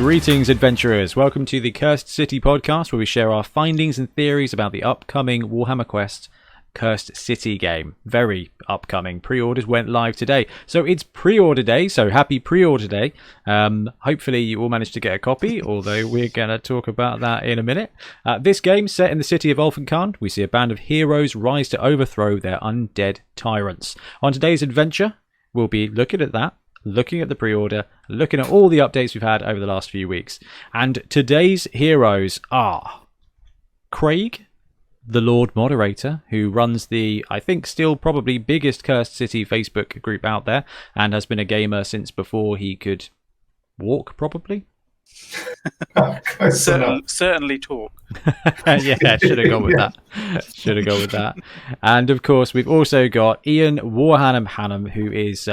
Greetings, adventurers. Welcome to the Cursed City podcast, where we share our findings and theories about the upcoming Warhammer Quest Cursed City game. Very upcoming. Pre-orders went live today. So it's pre-order day, so happy pre-order day. Hopefully you all managed to get a copy, although we're going to talk about that in a minute. This game, set in the city of Ulfenkarn, we see a band of heroes rise to overthrow their undead tyrants. On today's adventure, we'll be looking at that, looking at the pre-order, looking at all the updates we've had over the last few weeks. And today's heroes are Craig, the Lord Moderator, who runs the, I think, still probably biggest Cursed City Facebook group out there, and has been a gamer since before he could walk, probably. Certainly talk. Yeah, should have gone with that. And of course, we've also got Ian Warhammer, who is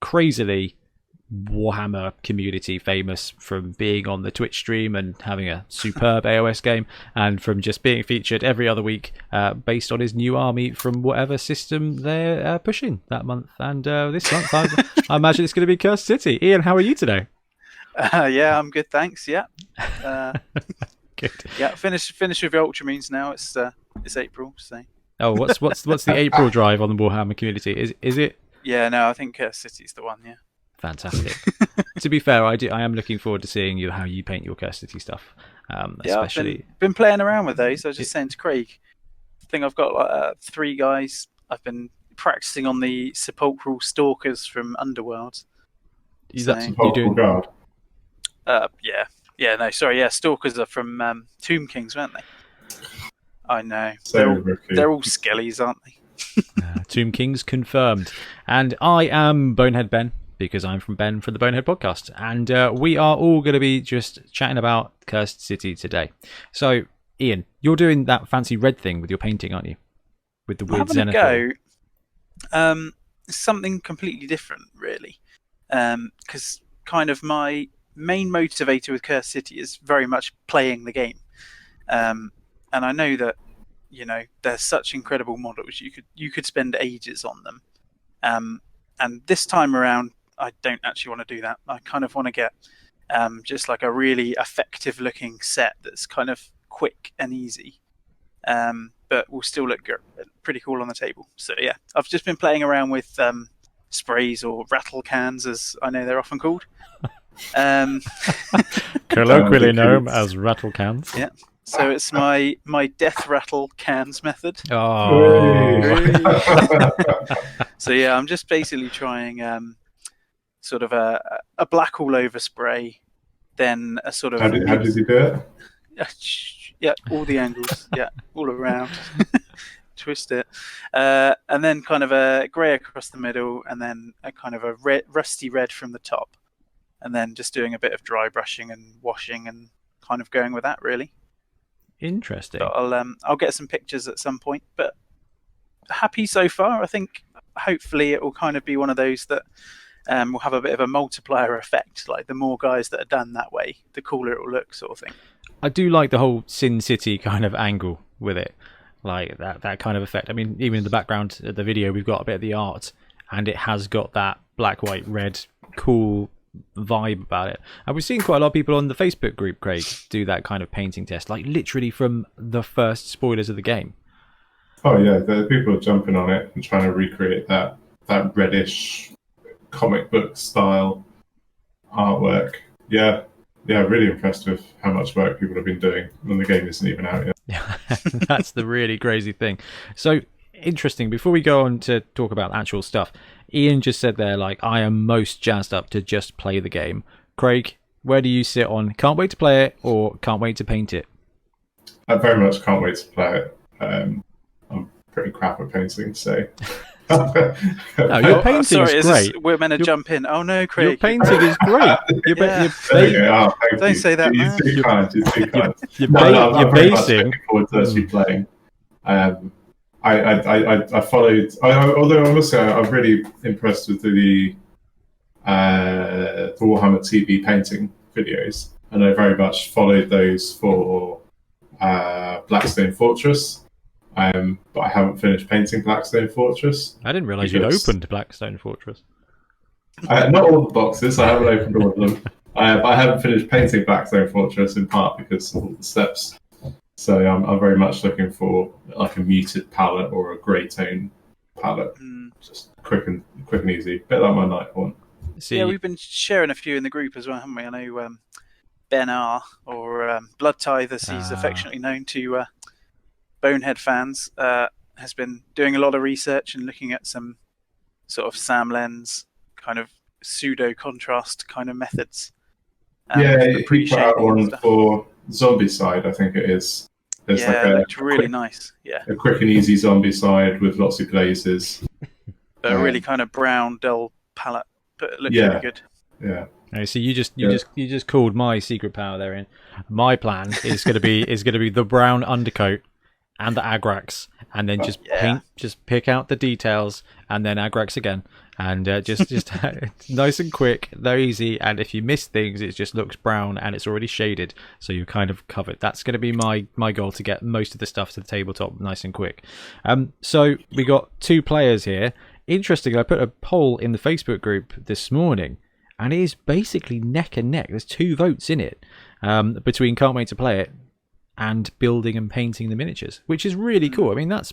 crazily Warhammer community famous from being on the Twitch stream and having a superb AOS game, and from just being featured every other week based on his new army from whatever system they're pushing that month. And this month, I imagine it's going to be Cursed City. Ian, how are you today? Yeah, I'm good, thanks. Yeah, good. Yeah. Finish with the Ultramarines now. It's April, so. Oh, what's the April drive on the Warhammer community? Is it? Yeah, no, I think Cursed City's the one. Yeah. Fantastic. To be fair, I am looking forward to seeing how you paint your Cursed City stuff. Especially, I've been playing around with those. I was just saying to Craig, I think I've got like 3 guys. I've been practicing on the sepulchral stalkers from Underworld. Sepulchral guard? Stalkers are from Tomb Kings, weren't they? I know. So they're all skellies, aren't they? Tomb Kings confirmed. And I am Bonehead Ben, because I'm from Ben from the Bonehead podcast. And we are all going to be just chatting about Cursed City today. So, Ian, you're doing that fancy red thing with your painting, aren't you? With the weird zenith. Something completely different, really. Because kind of my main motivator with Cursed City is very much playing the game. And I know that, they're such incredible models. You could spend ages on them. And this time around, I don't actually want to do that. I kind of want to get just like a really effective looking set that's kind of quick and easy, but will still look pretty cool on the table. So yeah, I've just been playing around with sprays, or rattle cans, as I know they're often called. Colloquially known as rattle cans. Yeah. So it's my death rattle cans method. Oh. So yeah, I'm just basically trying sort of a black all over spray, then a sort of. How did you do it? Yeah, all the angles. Yeah, all around. Twist it, and then kind of a grey across the middle, and then a kind of a rusty red from the top, and then just doing a bit of dry brushing and washing, and kind of going with that, really. Interesting. But I'll get some pictures at some point, but happy so far. I think hopefully it will kind of be one of those that will have a bit of a multiplier effect. Like the more guys that are done that way, the cooler it will look, sort of thing. I do like the whole Sin City kind of angle with it, like that kind of effect. I mean, even in the background of the video, we've got a bit of the art, and it has got that black, white, red, cool vibe about it. And we've seen quite a lot of people on the Facebook group, Craig, do that kind of painting test, like literally from the first spoilers of the game. Oh yeah, the people are jumping on it and trying to recreate that reddish comic book style artwork. Yeah, really impressed with how much work people have been doing when the game isn't even out yet. That's the really crazy thing. So interesting. Before we go on to talk about actual stuff, Ian just said there, like, I am most jazzed up to just play the game. Craig, where do you sit on can't wait to play it or can't wait to paint it? I very much can't wait to play it. I'm pretty crap at painting, so. No, your painting is great. We're meant to jump in. Oh no, Craig. Your painting is great. Don't say that, man. You're too kind. You're basing. Looking forward to actually playing. I followed. Although I must say, I'm really impressed with the Warhammer TV painting videos, and I very much followed those for Blackstone Fortress. But I haven't finished painting Blackstone Fortress. I didn't realise you'd opened Blackstone Fortress. Not all the boxes. I haven't opened all of them. But I haven't finished painting Blackstone Fortress in part because of all the steps. So I'm very much looking for like a muted palette or a grey tone palette, just quick and easy, bit like my night one. Yeah, we've been sharing a few in the group as well, haven't we? I know Ben R, or Blood Tithe, as he's affectionately known to Bonehead fans, has been doing a lot of research and looking at some sort of Sam Lens kind of pseudo contrast kind of methods. He put out one for zombie side, I think it is. There's it looked really nice. Yeah, a quick and easy zombie side with lots of glazes. But a really kind of brown, dull palette, but it looked really good. Yeah. Okay, so you just called my secret power there in. My plan is going to be the brown undercoat and the Agrax, and then just pick out the details, and then Agrax again, and just nice and quick, very easy. And if you miss things, it just looks brown and it's already shaded, so you're kind of covered. That's going to be my goal, to get most of the stuff to the tabletop nice and quick. So we got 2 players here. Interesting, I put a poll in the Facebook group this morning, and it is basically neck and neck. There's 2 votes in it between can't wait to play it and building and painting the miniatures, which is really cool. I mean, that's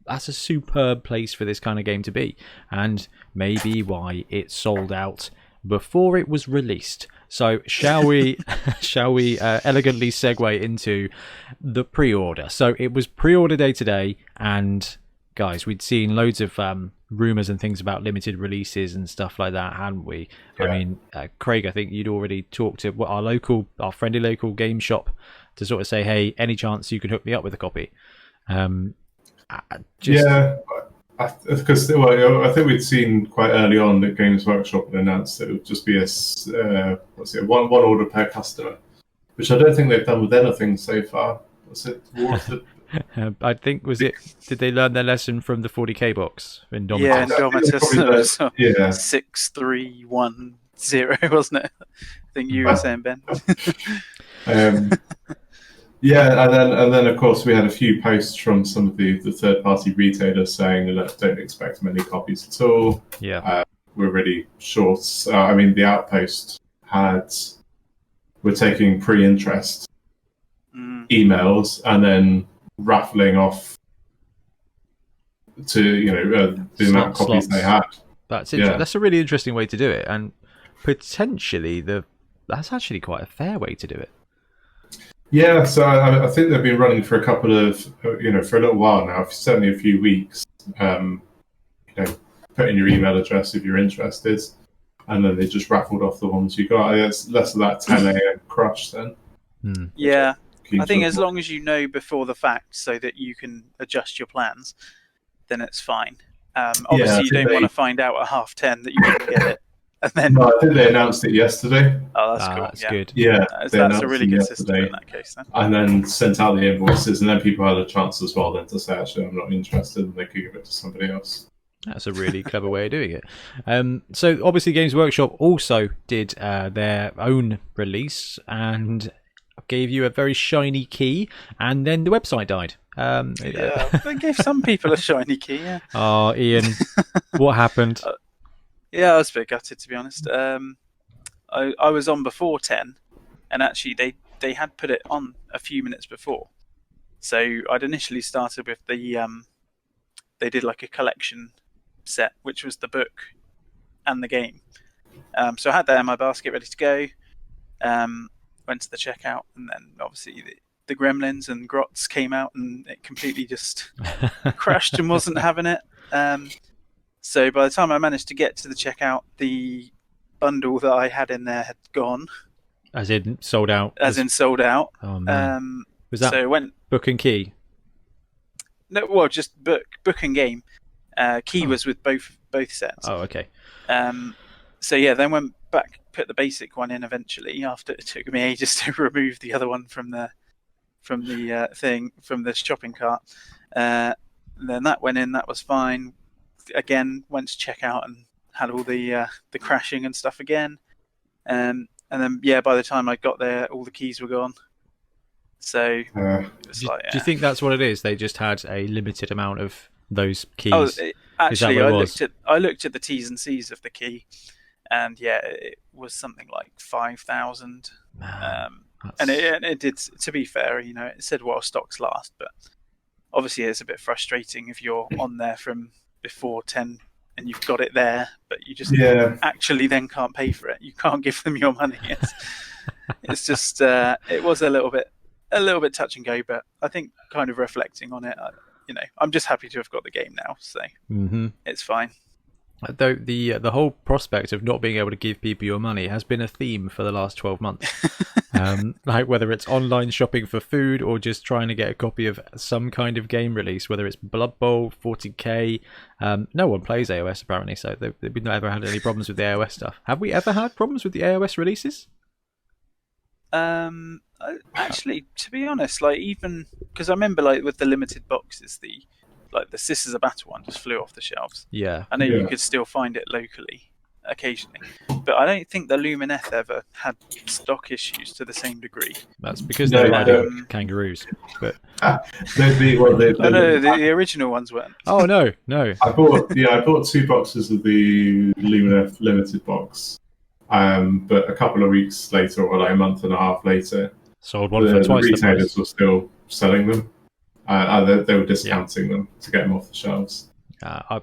a superb place for this kind of game to be, and maybe why it sold out before it was released. So shall we elegantly segue into the pre-order? So it was pre-order day today, and guys, we'd seen loads of rumors and things about limited releases and stuff like that, hadn't we? Yeah. I mean, Craig, I think you'd already talked to our friendly local game shop to sort of say, hey, any chance you can hook me up with a copy? Because I think we'd seen quite early on that Games Workshop had announced that it would just be one order per customer, which I don't think they've done with anything so far. Was it I think did they learn their lesson from the 40k box in Domitus? Yeah, in Domitus. 6310, wasn't it? I think you were saying, Ben. And then of course we had a few posts from some of the third-party retailers saying that don't expect many copies at all. Yeah, we're really short. I mean, the Outpost we're taking pre-interest emails and then raffling off to the amount of copies they had. That's a really interesting way to do it, and potentially that's actually quite a fair way to do it. Yeah, so I think they've been running for a couple of for a little while now, certainly a few weeks. Put in your email address if you're interested, and then they just raffled off the ones you got. It's less of that 10 a.m. crush then. Yeah. I think as long as you know before the fact so that you can adjust your plans, then it's fine. Obviously, you don't want to find out at 10:30 that you didn't get it. And then... No, I think they announced it yesterday. Oh, that's cool. That's good. Yeah, that's a really good system in that case. Then. And then sent out the invoices, and then people had a chance as well then to say, actually, I'm not interested, and they could give it to somebody else. That's a really clever way of doing it. So obviously Games Workshop also did their own release and gave you a very shiny key, and then the website died. They gave some people a shiny key, yeah. Oh, Ian, what happened? I was a bit gutted, to be honest. I was on before 10, and actually they had put it on a few minutes before. So I'd initially started with they did like a collection set, which was the book and the game. So I had that in my basket ready to go. Went to the checkout, and then obviously the gremlins and grots came out, and it completely just crashed and wasn't having it. So by the time I managed to get to the checkout, the bundle that I had in there had gone. As in sold out? As in sold out. Oh, man. Was that so it went book and key? No, well, just book and game. Key was with both sets. Oh, okay. So yeah, then went back, put the basic one in eventually. After it took me ages to remove the other one from the shopping cart. Then that went in. That was fine. Again, went to check out and had all the crashing and stuff again. And then by the time I got there, all the keys were gone. So do you think that's what it is? They just had a limited amount of those keys. Actually, I looked at the T's and C's of the key, and yeah, it was something like 5,000. That's- And it did. To be fair, it said while stocks last, but obviously it's a bit frustrating if you're on there from before 10 and you've got it there, but you just actually then can't pay for it. You can't give them your money. It's just it was a little bit touch and go, but I think kind of reflecting on it, I'm just happy to have got the game now, so it's fine. Though the whole prospect of not being able to give people your money has been a theme for the last 12 months. Like whether it's online shopping for food or just trying to get a copy of some kind of game release, whether it's Bloodball, 40k. No one plays AOS apparently, so they've never had any problems with the AOS stuff. Have we ever had problems with the AOS releases? Actually, to be honest, like even because I remember like with the limited boxes, the Sisters of Battle one just flew off the shelves. Yeah, I know you could still find it locally occasionally, but I don't think the Lumineth ever had stock issues to the same degree. That's because they're riding kangaroos. But the original ones weren't. Oh no! I bought 2 boxes of the Lumineth limited box, but a couple of weeks later, or like a month and a half later, sold one for twice the the price. retailers were still selling them. They were discounting them to get them off the shelves.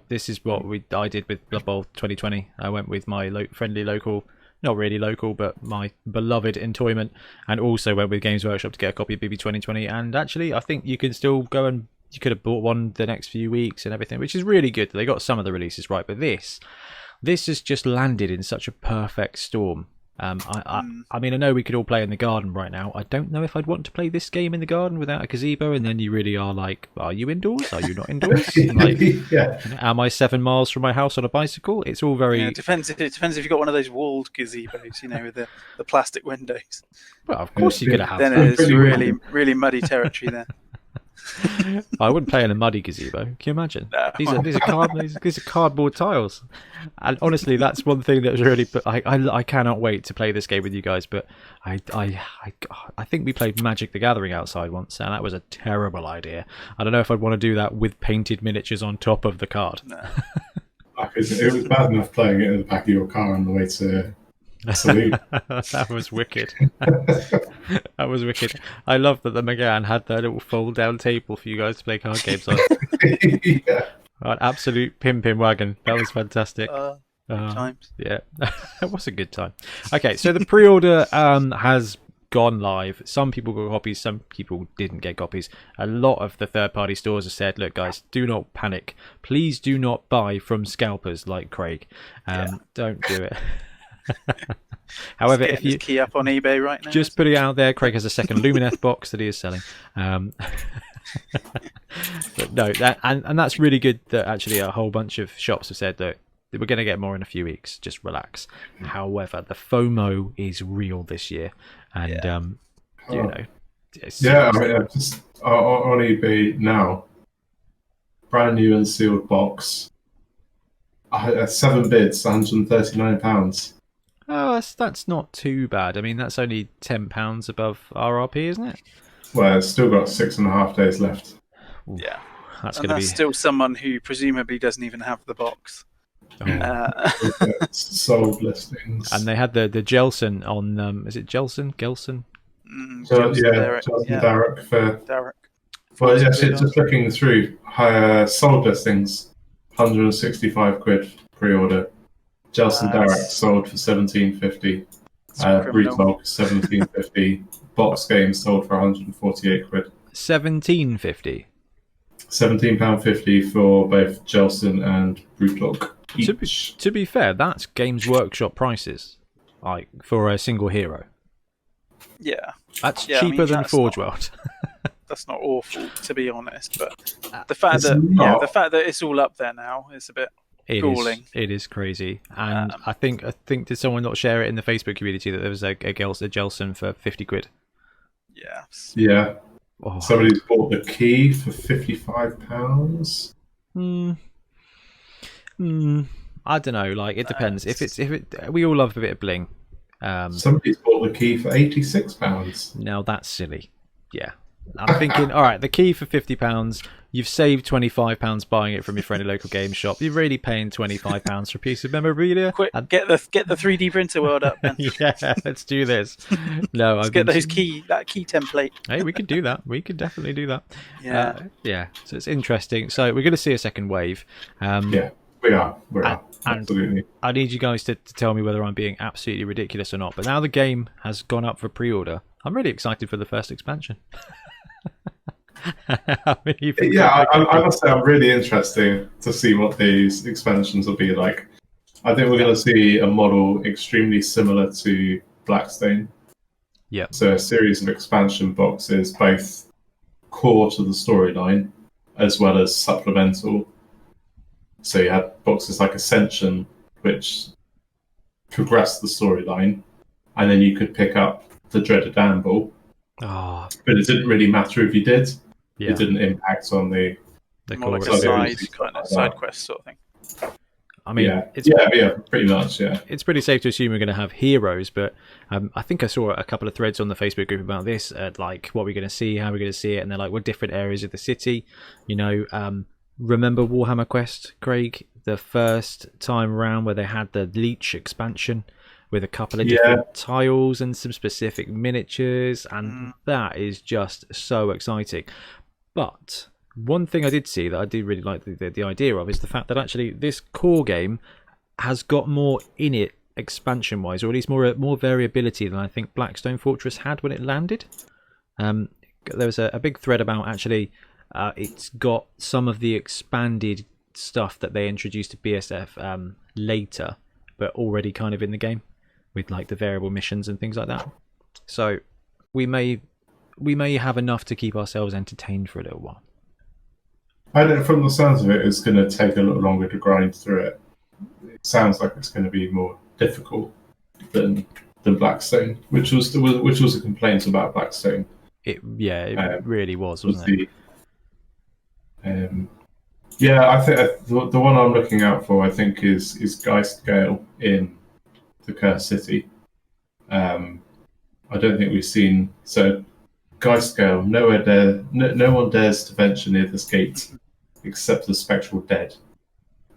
This is what I did with Blood Bowl 2020. I went with my friendly local, not really local, but my beloved Entoyment, and also went with Games Workshop to get a copy of BB 2020. And actually, I think you can still go and you could have bought one the next few weeks and everything, which is really good. They got some of the releases right, but this has just landed in such a perfect storm. I mean, I know we could all play in the garden right now. I don't know if I'd want to play this game in the garden without a gazebo, and then you really are like, are you indoors? Are you not indoors? Like, am I 7 miles from my house on a bicycle? It's all very... it depends if you've got one of those walled gazebos, with the plastic windows. Well, of course you're going to have then that. Then it's really, really muddy territory there. I wouldn't play in a muddy gazebo. Can you imagine? No. These are cardboard tiles. And honestly, that's one thing that was really. But I cannot wait to play this game with you guys. But I think we played Magic the Gathering outside once, and that was a terrible idea. I don't know if I'd want to do that with painted miniatures on top of the card. No. It was bad enough playing it in the back of your car on the way to. That was wicked. That was wicked. I love that the McGann had that little fold down table for you guys to play card games on. An absolute pimping wagon. That was fantastic. Times. Yeah, it was a good time. Okay, so the pre-order has gone live. Some people got copies, some people didn't get copies. A lot of the third-party stores have said, look guys, do not panic. Please do not buy from scalpers like Craig. Don't do it. However, if you key up on eBay right now, just put it out there. Craig has a second Lumineth box that he is selling. But no, and that's really good that actually a whole bunch of shops have said that we're going to get more in a few weeks. Just relax. However, the FOMO is real this year, and just on eBay now, brand new and sealed box. 7 bids, £139. Oh, that's not too bad. I mean, that's only £10 above RRP, isn't it? Well, it's still got 6.5 days left. Yeah, that's still someone who presumably doesn't even have the box. Sold listings. And they had the Jelson on. Is it Gelson? Gelson? Derek for Derek. Well, yes, just looking through sold listings, £165 pre-order. Jelson Derek sold for £17.50. Brewdog £17.50. Box Games sold for £148. £17.50. £17.50 for both Jelson and Brewdog. To be fair, that's Games Workshop prices, like for a single hero. Yeah, that's cheaper than Forge World. That's not awful, to be honest. But the fact that it's all up there now is a bit galling. It is crazy. And I think did someone not share it in the Facebook community that there was a Jelson for £50? Yeah. Yeah. Oh. Somebody's bought the key for £55. I don't know. Like, it depends. We all love a bit of bling. Somebody's bought the key for £86. Now that's silly. Yeah. I'm thinking, all right, the key for £50. You've saved £25 buying it from your friendly local game shop. You're really paying £25 for a piece of memorabilia. Quick, get the 3D printer world up, man. Yeah, let's do this. No, Let's get that key template. Hey, we could do that. We could definitely do that. Yeah. Yeah. So it's interesting. So we're going to see a second wave. Yeah, we are. Absolutely. I need you guys to tell me whether I'm being absolutely ridiculous or not. But now the game has gone up for pre-order. I'm really excited for the first expansion. I must say I'm really interested to see what these expansions will be like. I think we're going to see a model extremely similar to Blackstone. Yeah. So a series of expansion boxes, both core to the storyline as well as supplemental. So you had boxes like Ascension, which progressed the storyline, and then you could pick up the dreaded Amble. Oh. But it didn't really matter if you did. Yeah. It didn't impact on the more like core a side quest sort of thing. I mean, pretty much, yeah. It's pretty safe to assume we're going to have heroes, but I think I saw a couple of threads on the Facebook group about this, like what we're going to see, how we're going to see it, and they're like, what different areas of the city, remember Warhammer Quest, Craig, the first time around where they had the Leech expansion with a couple of different tiles and some specific miniatures, and that is just so exciting. But one thing I did see that I did really like the idea of is the fact that actually this core game has got more in it expansion-wise, or at least more variability than I think Blackstone Fortress had when it landed. There was a big thread about actually it's got some of the expanded stuff that they introduced to BSF later, but already kind of in the game with like the variable missions and things like that. So we may have enough to keep ourselves entertained for a little while. I don't, from the sounds of it, it's going to take a little longer to grind through it. It sounds like it's going to be more difficult than Blackstone, which was a complaint about Blackstone. It really was, wasn't it? I think the one I'm looking out for, I think, is Geistgale in the Cursed City. I don't think we've seen Geistgale. No one dares to venture near this gate except the spectral dead.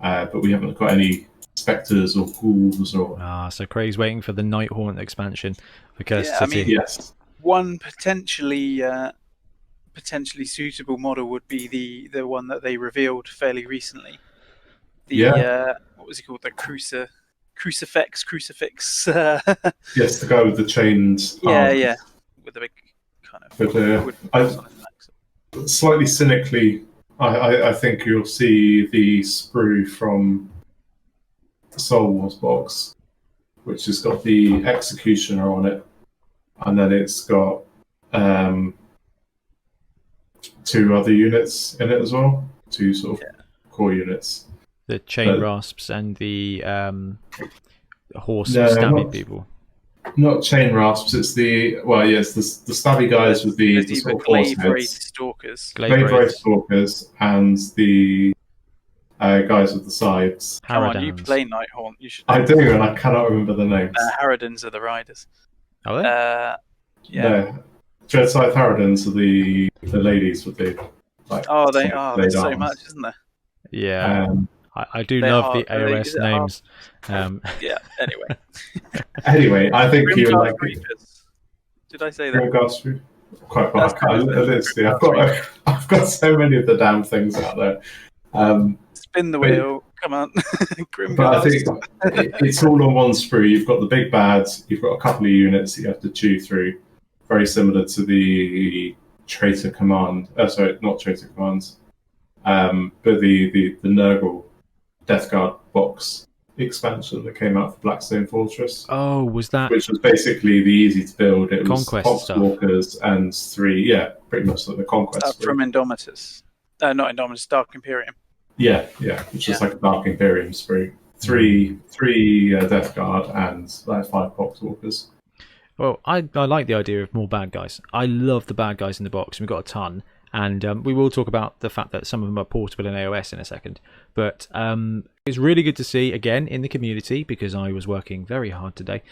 But we haven't got any spectres or ghouls or. So Craig's waiting for the Nighthaunt expansion for Cursed City. I mean, yes. One potentially suitable model would be the one that they revealed fairly recently. What was he called? The Crucifix. Yes, the guy with the chains. Yeah, with the big kind of. Slightly cynically, I think you'll see the sprue from the Soul Wars box, which has got the Executioner on it, and then it's got two other units in it as well, two sort of core units. The chain rasps and the horse stabbing people. Not chain rasps. It's the the stabby guys with the sort of horse heads. Stalkers. Glaive Stalkers and the guys with the scythes. Come on, you play Nighthaunt. You should. I do, and I cannot remember the names. Harridans are the riders. Are they? Yeah. Dread Scythe Harridans are the ladies with the like. Oh, they are. There's so much, isn't there? Yeah. I do love the AOS names. Yeah. Anyway, I think you like. Did I say that? Grimgast, quite well. I've got so many of the damn things out there. Spin the wheel. Come on. But I think it's all on one sprue. You've got the big bads. You've got a couple of units that you have to chew through. Very similar to the Traitor Command. Sorry, not Traitor Commands. But the Nurgle Death Guard box expansion that came out for Blackstone Fortress. Oh, was that? Which was basically the easy to build. It was Conquest Poxwalkers and pretty much like the Conquest. From Indomitus. Not Indomitus, Dark Imperium. Yeah, which is like a Dark Imperium sprue. Three Death Guard and like 5 Poxwalkers. Well, I like the idea of more bad guys. I love the bad guys in the box. We've got a ton. And we will talk about the fact that some of them are portable in AOS in a second. But it's really good to see, again, in the community, because I was working very hard today,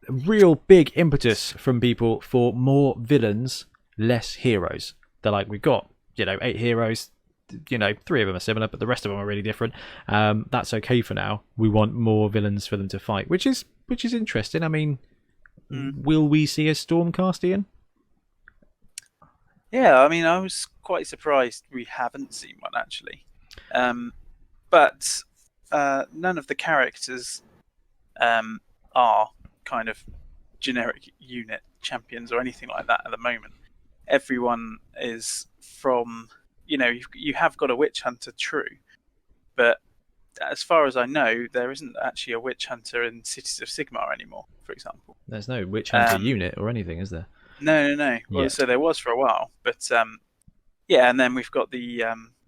real big impetus from people for more villains less heroes. They're like, we've got 8 heroes, 3 of them are similar, but the rest of them are really different. That's okay for now. We want more villains for them to fight, which is interesting. I mean, will we see a Stormcast, Ian? Yeah, I mean, I was quite surprised we haven't seen one actually, but none of the characters are kind of generic unit champions or anything like that at the moment. Everyone is from, you have got a witch hunter, true, but as far as I know, there isn't actually a witch hunter in Cities of Sigmar anymore, for example. There's no witch hunter unit or anything, is there? No. Well, so there was for a while, but and then we've got the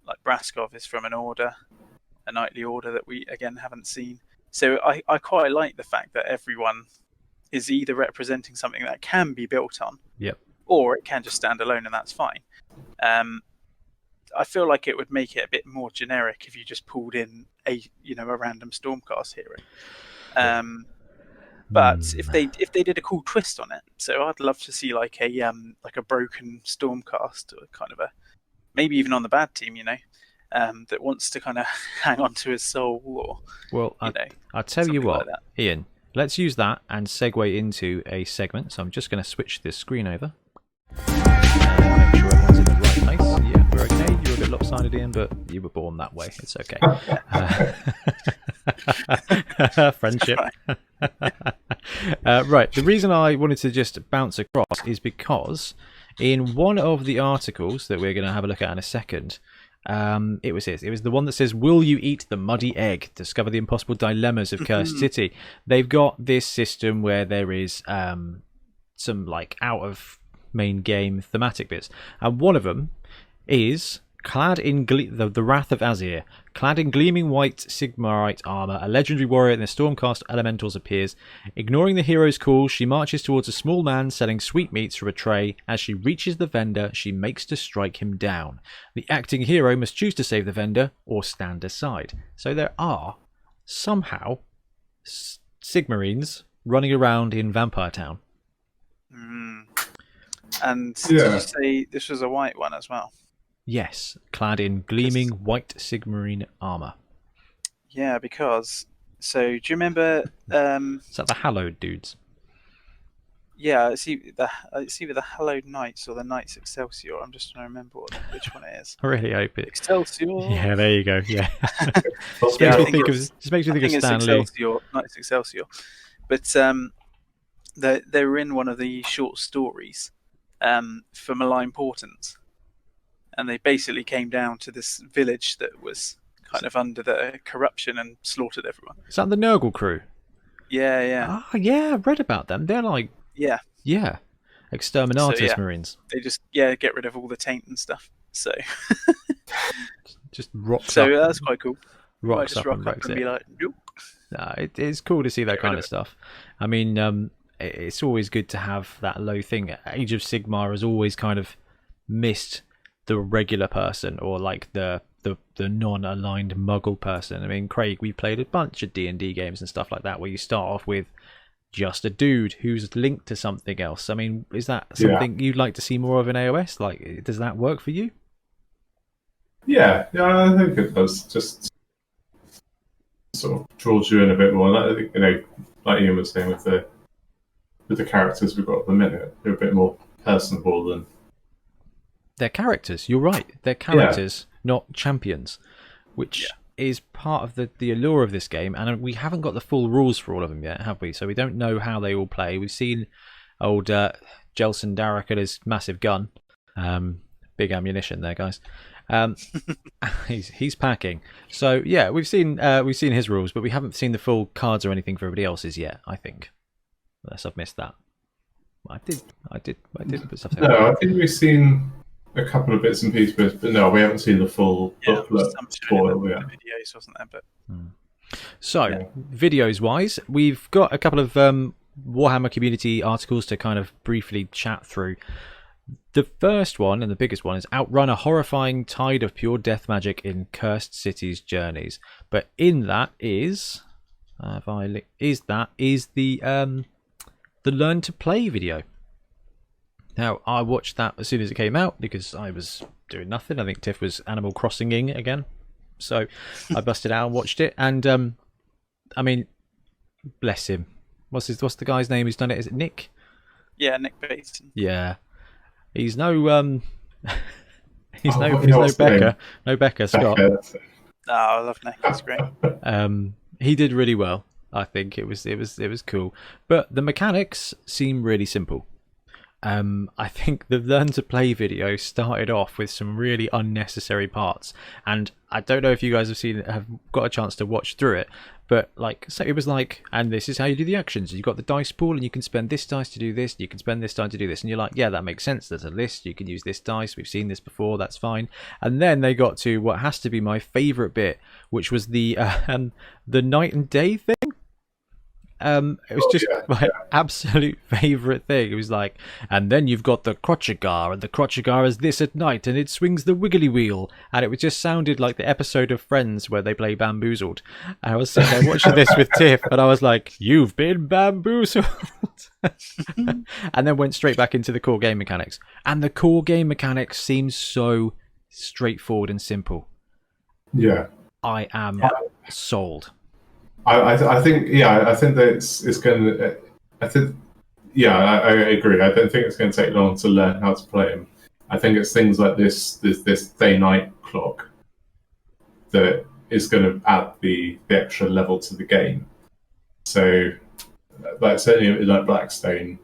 like Braskov is from an order, a knightly order that we again haven't seen. So I quite like the fact that everyone is either representing something that can be built on, or it can just stand alone, and that's fine. I feel like it would make it a bit more generic if you just pulled in a random Stormcast hero. But if they did a cool twist on it, so I'd love to see like a broken Stormcast, or kind of maybe even on the bad team, that wants to kind of hang on to his soul, or I'll tell you what, like Ian. Let's use that and segue into a segment. So I'm just going to switch this screen over. Make sure everyone's in the right place. Yeah, we're okay. You're a bit lopsided, Ian, but you were born that way. It's okay. Friendship. Right. The reason I wanted to just bounce across is because in one of the articles that we're going to have a look at in a second, it was the one that says, "Will you eat the muddy egg? Discover the impossible dilemmas of Cursed City." They've got this system where there is some like out of main game thematic bits, and one of them is clad in the Wrath of Azir. Clad in gleaming white Sigmarite armor, a legendary warrior in the Stormcast elementals appears. Ignoring the hero's call, she marches towards a small man selling sweetmeats from a tray. As she reaches the vendor, she makes to strike him down. The acting hero must choose to save the vendor or stand aside. So there are somehow Sigmarines running around in Vampire Town. And did you say this was a white one as well? Yes, clad in gleaming white Sigmarine armor. Yeah, because do you remember? Is that the Hallowed dudes? Yeah, it's either the Hallowed Knights or the Knights Excelsior. I'm just trying to remember which one it is. I really hope it. Excelsior. Yeah, there you go. Yeah. Just makes me think of Stanley. Knights Excelsior. But they were in one of the short stories for Malign Portents. And they basically came down to this village that was kind of under the corruption and slaughtered everyone. Is that the Nurgle crew? Yeah. Oh, yeah, I've read about them. They're like... Yeah. Exterminatus Marines. They just, get rid of all the taint and stuff. So... just rocks up. So that's quite cool. Rocks just up and and be like, nope. No, it's cool to see that kind of stuff. I mean, it's always good to have that low thing. Age of Sigmar has always kind of missed the regular person, or like the non-aligned muggle person. I mean, Craig, we played a bunch of D&D games and stuff like that where you start off with just a dude who's linked to something else. I mean, is that something you'd like to see more of in AOS? Like, does that work for you? Yeah, I think it does. Just sort of draws you in a bit more. Like Ian was saying with the characters we've got at the minute, they're a bit more personable than. They're characters. You're right. They're characters, not champions, which is part of the allure of this game. And we haven't got the full rules for all of them yet, have we? So we don't know how they all play. We've seen old Jelson Darrick and his massive gun. Big ammunition there, guys. He's packing. So yeah, we've seen his rules, but we haven't seen the full cards or anything for everybody else's yet. I think, unless I've missed that. I did put stuff there. No, I think we've seen a couple of bits and pieces, but no, we haven't seen the full booklet. Videos, wasn't there? But so videos wise, we've got a couple of Warhammer community articles to kind of briefly chat through. The first one and the biggest one is outrun a horrifying tide of pure death magic in Cursed City's journeys. But in that is the learn to play video. Now, I watched that as soon as it came out because I was doing nothing. I think Tiff was Animal Crossing-ing again. So I busted out and watched it. And, I mean, bless him. What's the guy's name who's done it? Is it Nick? Yeah, Nick Bateson. Yeah. He's no... he's no what's the name? Becca. No Becca, Scott. Becca, that's it. Oh, I love Nick. He's great. He did really well. I think it was cool. But the mechanics seem really simple. I think the Learn to Play video started off with some really unnecessary parts, and I don't know if you guys have got a chance to watch through it, but so it was and this is how you do the actions. You've got the dice pool, and you can spend this dice to do this, you can spend this die to do this, and you're like, yeah, that makes sense. There's a list, you can use this dice, we've seen this before, that's fine. And then they got to what has to be my favourite bit, which was the night and day thing. It was just my absolute favourite thing. It was and then you've got the Crotchagar, and the Crotchagar is this at night, and it swings the wiggly wheel, and it just sounded like the episode of Friends where they play Bamboozled. And I was sitting there watching this with Tiff, and I was like, "You've been bamboozled," and then went straight back into the core game mechanics. And the core game mechanics seem so straightforward and simple. Yeah, I am sold. I think that it's going to. I agree. I don't think it's going to take long to learn how to play them. I think it's things like this day-night clock that is going to add the extra level to the game. So, certainly like Blackstone,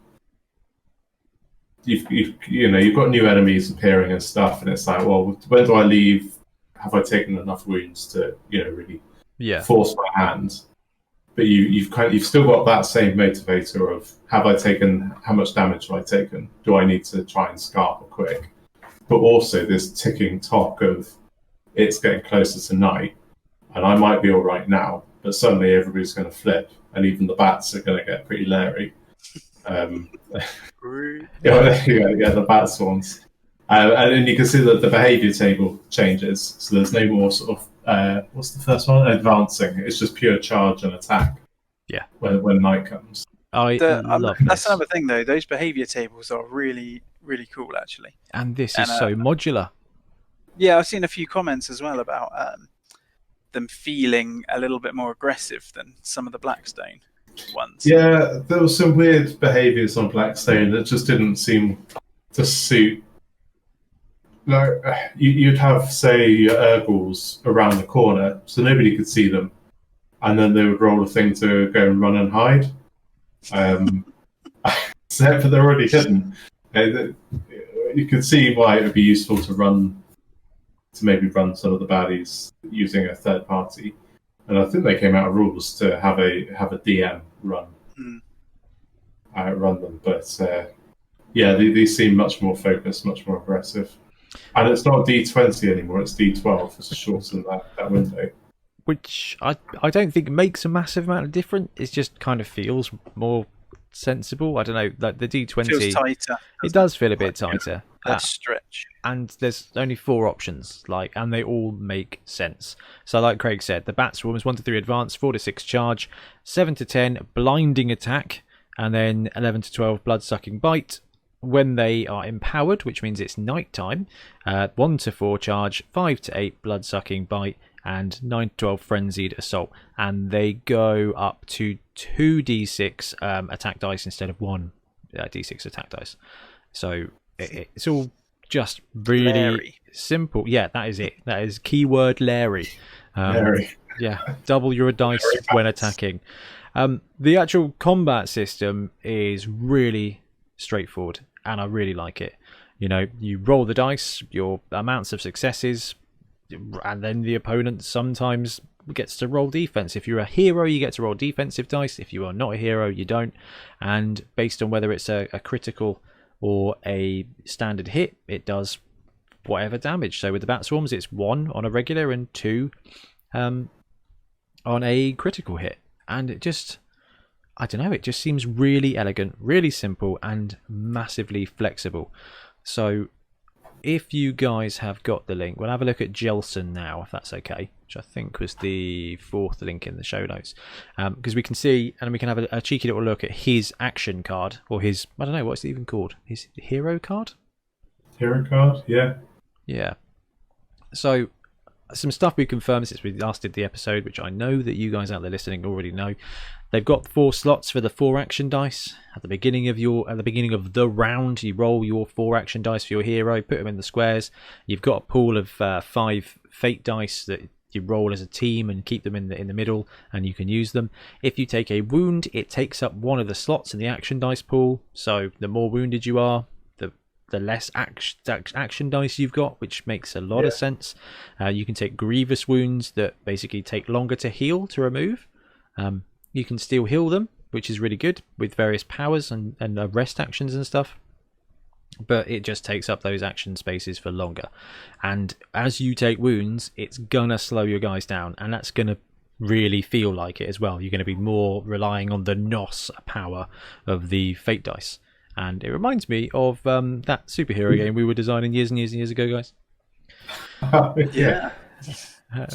you've got new enemies appearing and stuff, and it's like, well, when do I leave? Have I taken enough wounds to really force my hand? But you've still got that same motivator of how much damage have I taken? Do I need to try and scarper quick? But also this ticking tock of it's getting closer to night, and I might be all right now, but suddenly everybody's going to flip, and even the bats are going to get pretty leery. You get the bat swarms, and then you can see that the behaviour table changes. So there's no more sort of what's the first one? Advancing. It's just pure charge and attack. Yeah. When night comes. I love that's this. another thing though. Those behaviour tables are really, really cool actually. And this is so modular. Yeah, I've seen a few comments as well about them feeling a little bit more aggressive than some of the Blackstone ones. Yeah, there was some weird behaviours on Blackstone that just didn't seem to suit. You'd have, say, your Urgals around the corner, so nobody could see them, and then they would roll a thing to go and run and hide. But they're already hidden. You could see why it would be useful to maybe run some of the baddies using a third party. And I think they came out of rules to have a DM run them. But these seem much more focused, much more aggressive. And it's not D20 anymore, it's D12. It's shortened that window. Which I don't think makes a massive amount of difference. It just kind of feels more sensible. I don't know, like the D20 feels tighter. It does feel a bit tighter. Less stretch. And there's only 4 options, and they all make sense. So like Craig said, the bat swarm is 1 to 3 advance, 4 to 6 charge, 7 to 10 blinding attack, and then 11 to 12 blood sucking bite. When they are empowered, which means it's night time, 1 to 4 charge, 5 to 8 blood sucking bite, and 9 to 12 frenzied assault. And they go up to 2d6 attack dice instead of 1 d6 attack dice. So it's all just really Larry. simple. Yeah, that is it. That is keyword Larry. Larry. Yeah, double your dice when attacking. The actual combat system is really straightforward, and I really like it. You roll the dice, your amounts of successes, and then the opponent sometimes gets to roll defense. If you're a hero, you get to roll defensive dice. If you are not a hero, you don't. And based on whether it's a critical or a standard hit, it does whatever damage. So with the bat swarms, it's 1 on a regular and 2 on a critical hit. And it just, I don't know, it just seems really elegant, really simple, and massively flexible. So if you guys have got the link, we'll have a look at Jelson now, if that's okay, which I think was the 4th link in the show notes, because we can see, and we can have a cheeky little look at his action card, or his, I don't know, what's it even called? His hero card? Hero card, yeah. Yeah. So, some stuff we confirmed since we last did the episode, which I know that you guys out there listening already know. They've got 4 slots for the 4 action dice. At the beginning of the round, you roll your 4 action dice for your hero, put them in the squares. You've got a pool of 5 fate dice that you roll as a team and keep them in the middle, and you can use them. If you take a wound, it takes up one of the slots in the action dice pool. So the more wounded you are, the less action dice you've got, which makes a lot of sense. You can take grievous wounds that basically take longer to heal, to remove. You can still heal them, which is really good with various powers and rest actions and stuff. But it just takes up those action spaces for longer. And as you take wounds, it's gonna slow your guys down, and that's gonna really feel like it as well. You're gonna be more relying on the NOS power of the fate dice. And it reminds me of that superhero game we were designing years and years and years ago, guys. Yeah.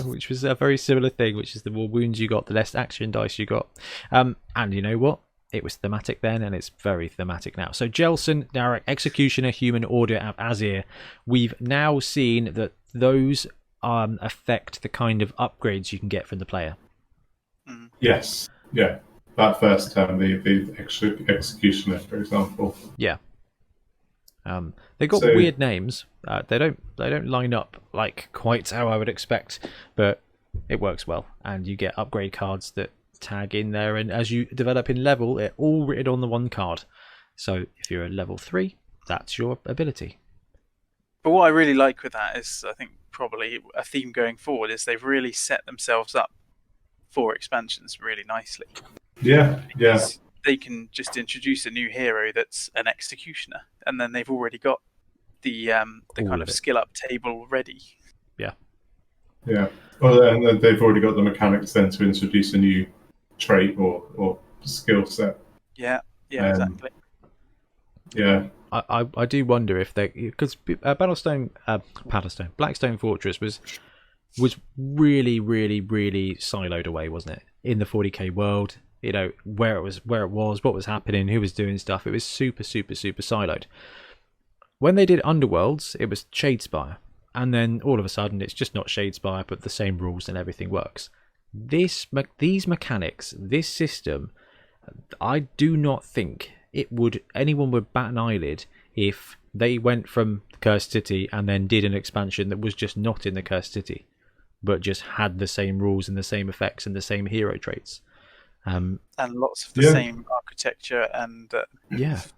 Which was a very similar thing, which is the more wounds you got, the less action dice you got. And you know what? It was thematic then, and it's very thematic now. So Jelson, Darek, Executioner, Human, Order, and Azir. We've now seen that those affect the kind of upgrades you can get from the player. Yes, yeah. That first term, the Executioner, for example. Yeah. They've got weird names. They don't line up like quite how I would expect, but it works well. And you get upgrade cards that tag in there, and as you develop in level, it's all written on the one card. So if you're a level 3, that's your ability. But what I really like with that is, I think probably a theme going forward, is they've really set themselves up for expansions really nicely. Yeah, yeah. They can just introduce a new hero that's an executioner, and then they've already got the kind of skill up table ready. Yeah. Yeah. Well, and then they've already got the mechanics then to introduce a new trait or skill set. Yeah, exactly. Yeah. I do wonder if they, because Blackstone Fortress was really, really, really siloed away, wasn't it? In the 40k world, you know, where it was, what was happening, who was doing stuff. It was super, super, super siloed. When they did Underworlds, it was Shadespire, and then all of a sudden it's just not Shadespire, but the same rules and everything works. These mechanics, this system, I do not think anyone would bat an eyelid if they went from Cursed City and then did an expansion that was just not in the Cursed City, but just had the same rules and the same effects and the same hero traits. And lots of the same architecture and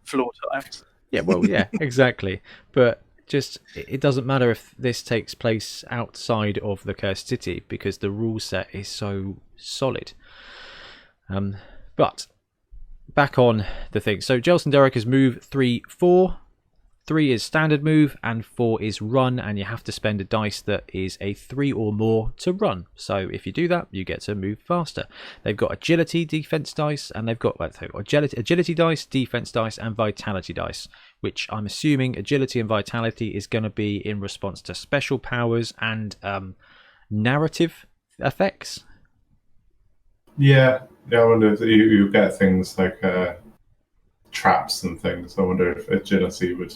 floor types. Yeah, well, yeah, exactly. But just, it doesn't matter if this takes place outside of the Cursed City, because the rule set is so solid. But back on the thing. So Jelson Derek is move 3-4. 3 is standard move, and 4 is run, and you have to spend a dice that is a 3 or more to run. So if you do that, you get to move faster. They've got agility, defense dice, and they've got agility dice, defense dice, and vitality dice, which I'm assuming agility and vitality is going to be in response to special powers and narrative effects. Yeah, I wonder if you get things like traps and things. I wonder if agility would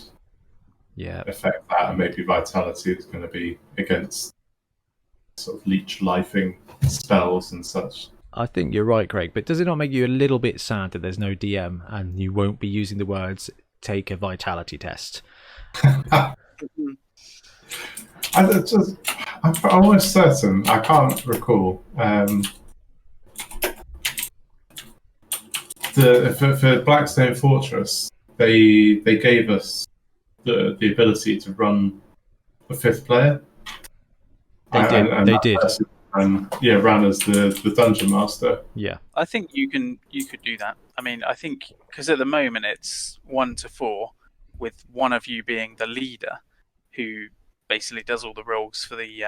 affect that, and maybe vitality is going to be against sort of leech lifing spells and such. I think you're right, Craig, but does it not make you a little bit sad that there's no DM and you won't be using the words "take a vitality test"? I'm almost certain, I can't recall. For Blackstone Fortress, they gave us the ability to run a 5th player. They did. Ran as the dungeon master. Yeah, I think you could do that. I mean, I think because at the moment it's 1 to 4, with one of you being the leader, who basically does all the rolls for the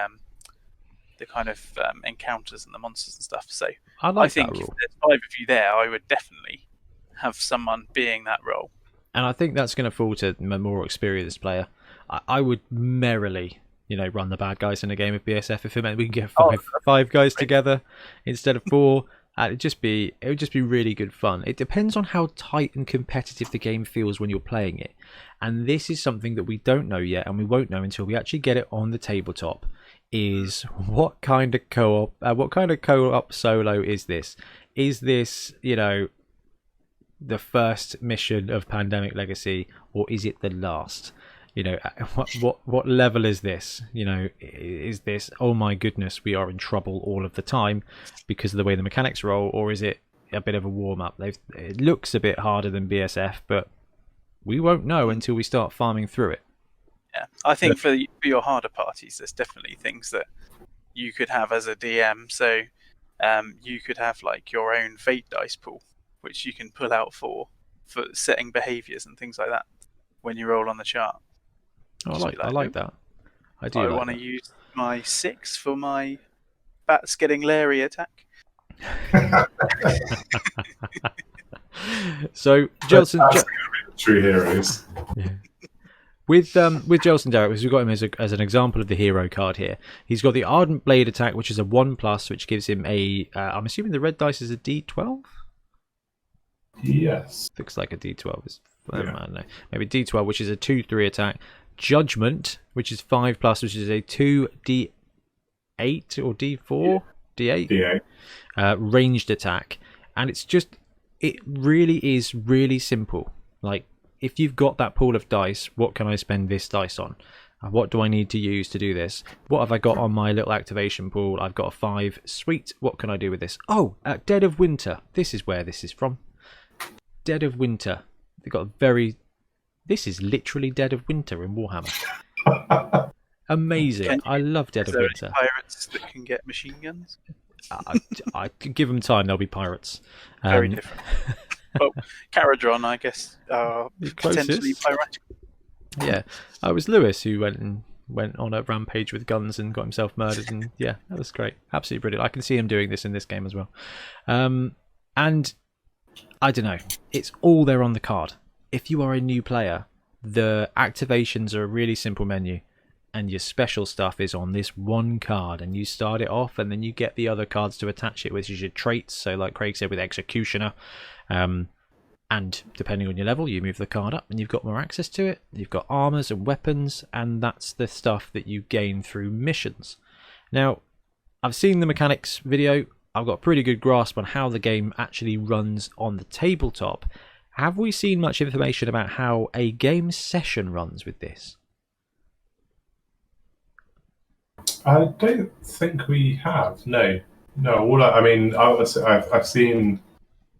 kind of encounters and the monsters and stuff. So I think if there's 5 of you there, I would definitely have someone being that role. And I think that's going to fall to a more experienced player. I would merrily, run the bad guys in a game of BSF if it meant we can get Oh, five guys together instead of 4. It would just be really good fun. It depends on how tight and competitive the game feels when you're playing it, and this is something that we don't know yet, and we won't know until we actually get it on the tabletop. Is what kind of co-op solo is this? Is this the first mission of Pandemic Legacy, or is it the last? What level is this? Is this, oh my goodness, we are in trouble all of the time because of the way the mechanics roll, or is it a bit of a warm-up? It looks a bit harder than BSF, but we won't know until we start farming through it. Yeah, I think for your harder parties, there's definitely things that you could have as a DM. So you could have like your own fate dice pool, which you can pull out for setting behaviors and things like that when you roll on the chart. I like that. I do. I want to use my 6 for my bats getting Larry attack. So Jelson, true heroes. Yeah. With Jelson Derrick, because we've got him as an example of the hero card here. He's got the Ardent Blade attack, which is a 1+, which gives him a. I'm assuming the red dice is a D12. Yes. Looks like a D12. I don't know. Maybe D12, which is a 2/3 attack. Judgment, which is 5+, which is a 2D8 or D4, D8. Ranged attack, and it really is really simple. Like, if you've got that pool of dice, what can I spend this dice on? What do I need to use to do this? What have I got on my little activation pool? I've got a 5. Sweet. What can I do with this? Oh, at Dead of Winter. This is where this is from. Dead of Winter. They've got this is literally Dead of Winter in Warhammer. Amazing. I love Dead of Winter. Any pirates that can get machine guns? I could give them time. They'll be pirates. Very different. Well, Caradron, I guess, are potentially piratical. Yeah, it was Lewis who went on a rampage with guns and got himself murdered, and yeah, that was great. Absolutely brilliant. I can see him doing this in this game as well. And I don't know, it's all there on the card. If you are a new player, the activations are a really simple menu, and your special stuff is on this one card, and you start it off, and then you get the other cards to attach it, which is your traits. So like Craig said with Executioner, and depending on your level, you move the card up and you've got more access to it. You've got armors and weapons, and that's the stuff that you gain through missions. Now, I've seen the mechanics video. I've got a pretty good grasp on how the game actually runs on the tabletop. Have we seen much information about how a game session runs with this? I don't think we have. No. I've seen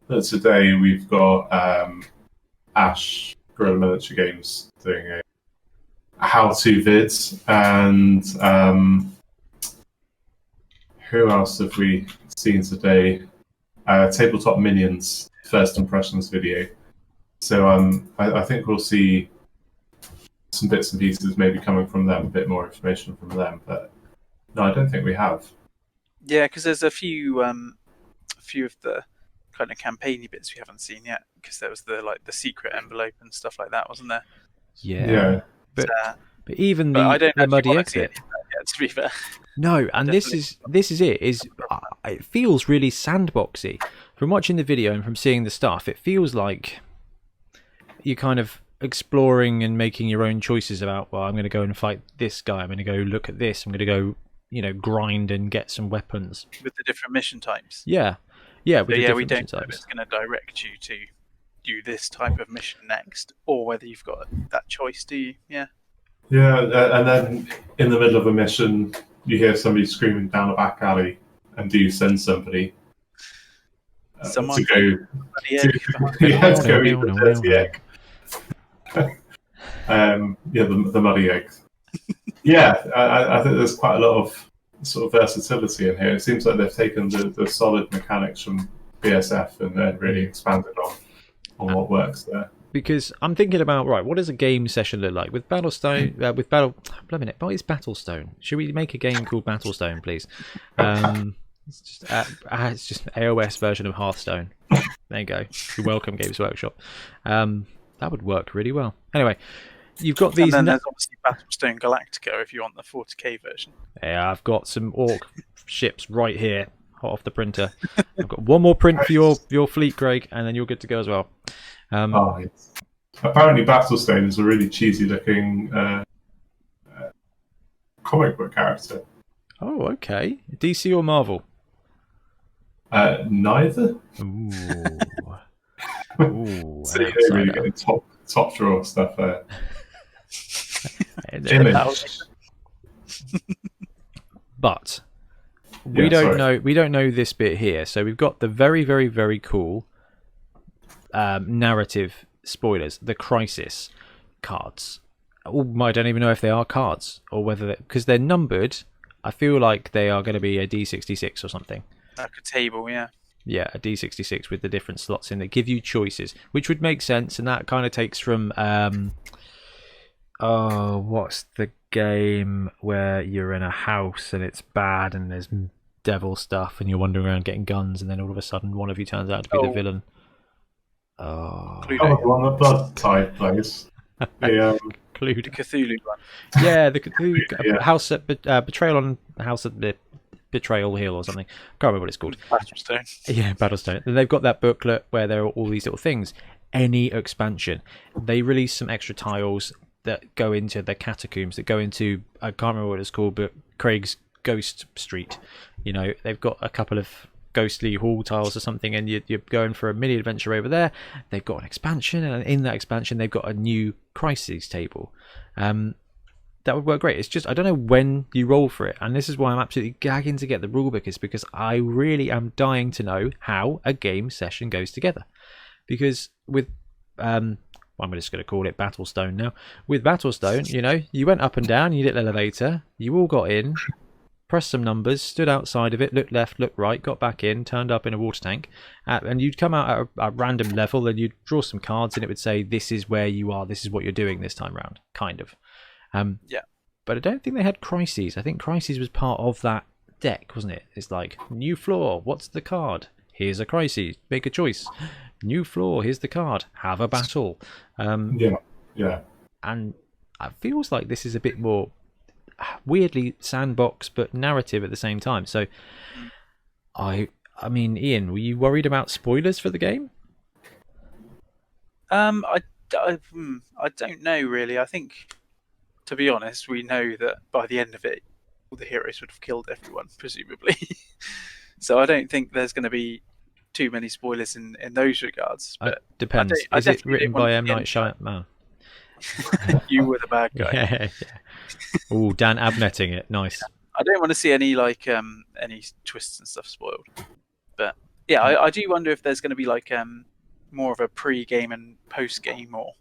that today we've got Ash Guerrilla Miniature Games doing a how-to vids, and who else have we seen today? Tabletop Minions first impressions video. So I think we'll see some bits and pieces maybe coming from them, a bit more information from them. But no, I don't think we have. Yeah, because there's a few of the kind of campaigny bits we haven't seen yet. Because there was the secret envelope and stuff like that, wasn't there? Yeah. But even I don't the muddy want to see exit. any of that yet, to be fair. No, and this is it. It feels really sandboxy. From watching the video and from seeing the stuff, it feels like you're kind of exploring and making your own choices about, well, I'm going to go and fight this guy. I'm going to go look at this. I'm going to go, grind and get some weapons. With the different mission types. Yeah. We don't know if it's going to direct you to do this type of mission next, or whether you've got that choice, do you? Yeah. Yeah, and then in the middle of a mission, you hear somebody screaming down a back alley, and do you send somebody Someone to go eat the dirty egg? The muddy egg. Yeah, I think there's quite a lot of sort of versatility in here. It seems like they've taken the solid mechanics from BSF and then really expanded on what works there. Because I'm thinking about, right, what does a game session look like? With Battlestone, what is Battlestone? Should we make a game called Battlestone, please? It's just AOS version of Hearthstone. There you go. You're welcome, Games Workshop. That would work really well. Anyway, you've got And these. then there's obviously Battlestone Galactica if you want the 40k version. Yeah, I've got some orc ships right here, hot off the printer. I've got one more print for your fleet, Greg, and then you're good to go as well. Yes. Apparently, Battlestone is a really cheesy-looking comic book character. Oh, okay. DC or Marvel? Neither. Ooh. So you're really getting top drawer stuff there. Image. But we don't know this bit here. So we've got the very, very, very cool narrative spoilers, the crisis cards. I don't even know if they are cards or whether because they're numbered. I feel like they are going to be a D66 or something. Like a table, yeah. Yeah, a D66 with the different slots in that give you choices, which would make sense, and that kind of takes from what's the game where you're in a house and it's bad and there's devil stuff and you're wandering around getting guns and then all of a sudden one of you turns out to be the villain. The one that Blood Tide plays. The Cthulhu one. Yeah, the Cthulhu House at Betrayal on House at the Betrayal Hill or something. Can't remember what it's called. Battlestone. Yeah, Battlestone. And they've got that booklet where there are all these little things. Any expansion, they release some extra tiles that go into the catacombs, that go into, I can't remember what it's called, but Craig's Ghost Street. You know, they've got a couple of ghostly hall tiles or something, and you're going for a mini adventure over there. They've got an expansion, and in that expansion they've got a new crises table. That would work great. It's just I don't know when you roll for it, and this is why I'm absolutely gagging to get the rulebook, is because I really am dying to know how a game session goes together. Because with I'm just going to call it Battlestone now. With Battlestone, you know, you went up and down, you did an elevator, you all got in, pressed some numbers, stood outside of it, looked left, looked right, got back in, turned up in a water tank, and you'd come out at a random level and you'd draw some cards and it would say, this is where you are, this is what you're doing this time round, kind of. Yeah. But I don't think they had crises. I think crises was part of that deck, wasn't it? It's like, new floor, what's the card? Here's a crisis, make a choice. New floor, here's the card, have a battle. Yeah. And it feels like this is a bit more weirdly Sandbox but narrative at the same time. So I mean, Ian, were you worried about spoilers for the game? I don't know really. I think, to be honest, we know that by the end of it all the heroes would have killed everyone, presumably. So I don't think there's going to be too many spoilers in those regards. But depends. Is it written by M. Night Shyamalan? You were the bad guy. Yeah. Oh, Dan Abnetting it. Nice. I don't want to see any any twists and stuff spoiled. But yeah, I do wonder if there's going to be like more of a pre-game and post-game, or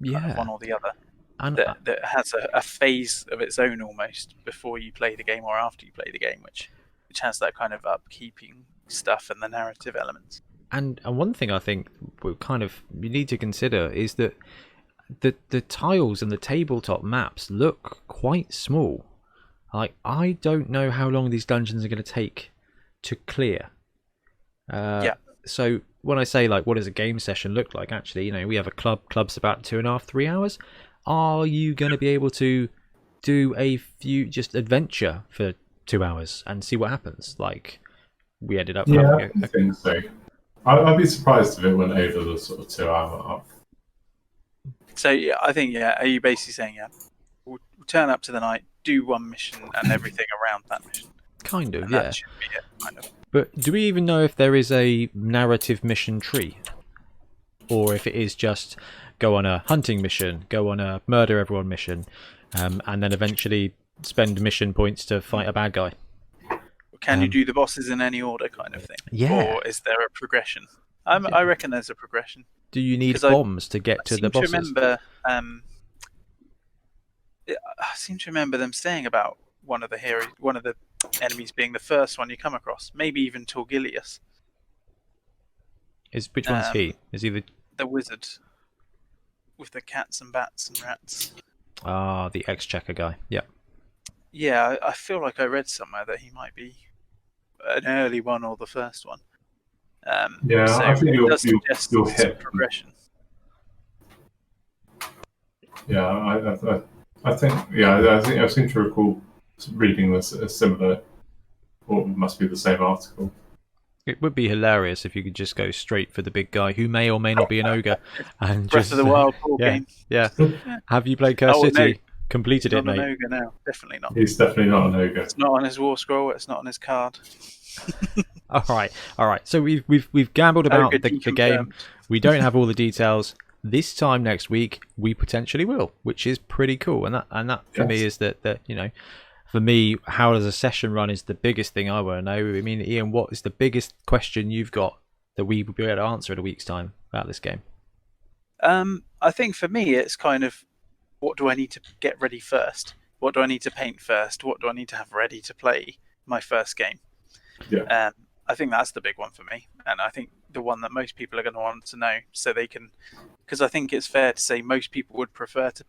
kind of one or the other, and that has a phase of its own almost before you play the game or after you play the game, which has that kind of upkeeping stuff and the narrative elements. And one thing I think we need to consider is that the tiles and the tabletop maps look quite small. Like, I don't know how long these dungeons are going to take to clear. So when I say, like, what does a game session look like? Actually, you know, we have a club's about 2.5-3 hours. Are you going to be able to do a few just adventure for 2 hours and see what happens? Like, we ended up I think so. I'd be surprised if it went over the sort of 2 hour mark. So yeah, I think are you basically saying we'll turn up to the night, do one mission and everything around that mission? Kind of, and yeah. That should be it, kind of. But do we even know if there is a narrative mission tree? Or if it is just go on a hunting mission, go on a murder everyone mission, and then eventually spend mission points to fight a bad guy? Can you do the bosses in any order, kind of thing? Yeah. Or is there a progression? I reckon there's a progression. Do you need bombs to get to the bosses? I seem to remember them saying about one of the enemies being the first one you come across. Maybe even Torgilius. Which one's he? Is he the wizard with the cats and bats and rats? Ah, the Exchequer guy. Yeah. Yeah, I feel like I read somewhere that he might be an early one or the first one. So I think you'll hit progression. Yeah, I think I seem to recall reading this a similar, or it must be the same article. It would be hilarious if you could just go straight for the big guy who may or may not be an ogre, and Breath just of the Wild board yeah, game. yeah. Yeah. Have you played Cursed Oh, no. City? Completed it, Not an mate. ogre now. Definitely not. He's definitely not an ogre. It's not on his war scroll. It's not on his card. All right. So we've gambled about Ogre the game. deconfirmed. We don't have all the details. This time next week, we potentially will, which is pretty cool. And that for me is that for me, how does a session run is the biggest thing I want to know. I mean, Ian, what is the biggest question you've got that we will be able to answer in a week's time about this game? I think for me, it's kind of, what do I need to get ready first? What do I need to paint first? What do I need to have ready to play my first game? Yeah. I think that's the big one for me, and I think the one that most people are going to want to know, so they can, because I think it's fair to say most people would prefer to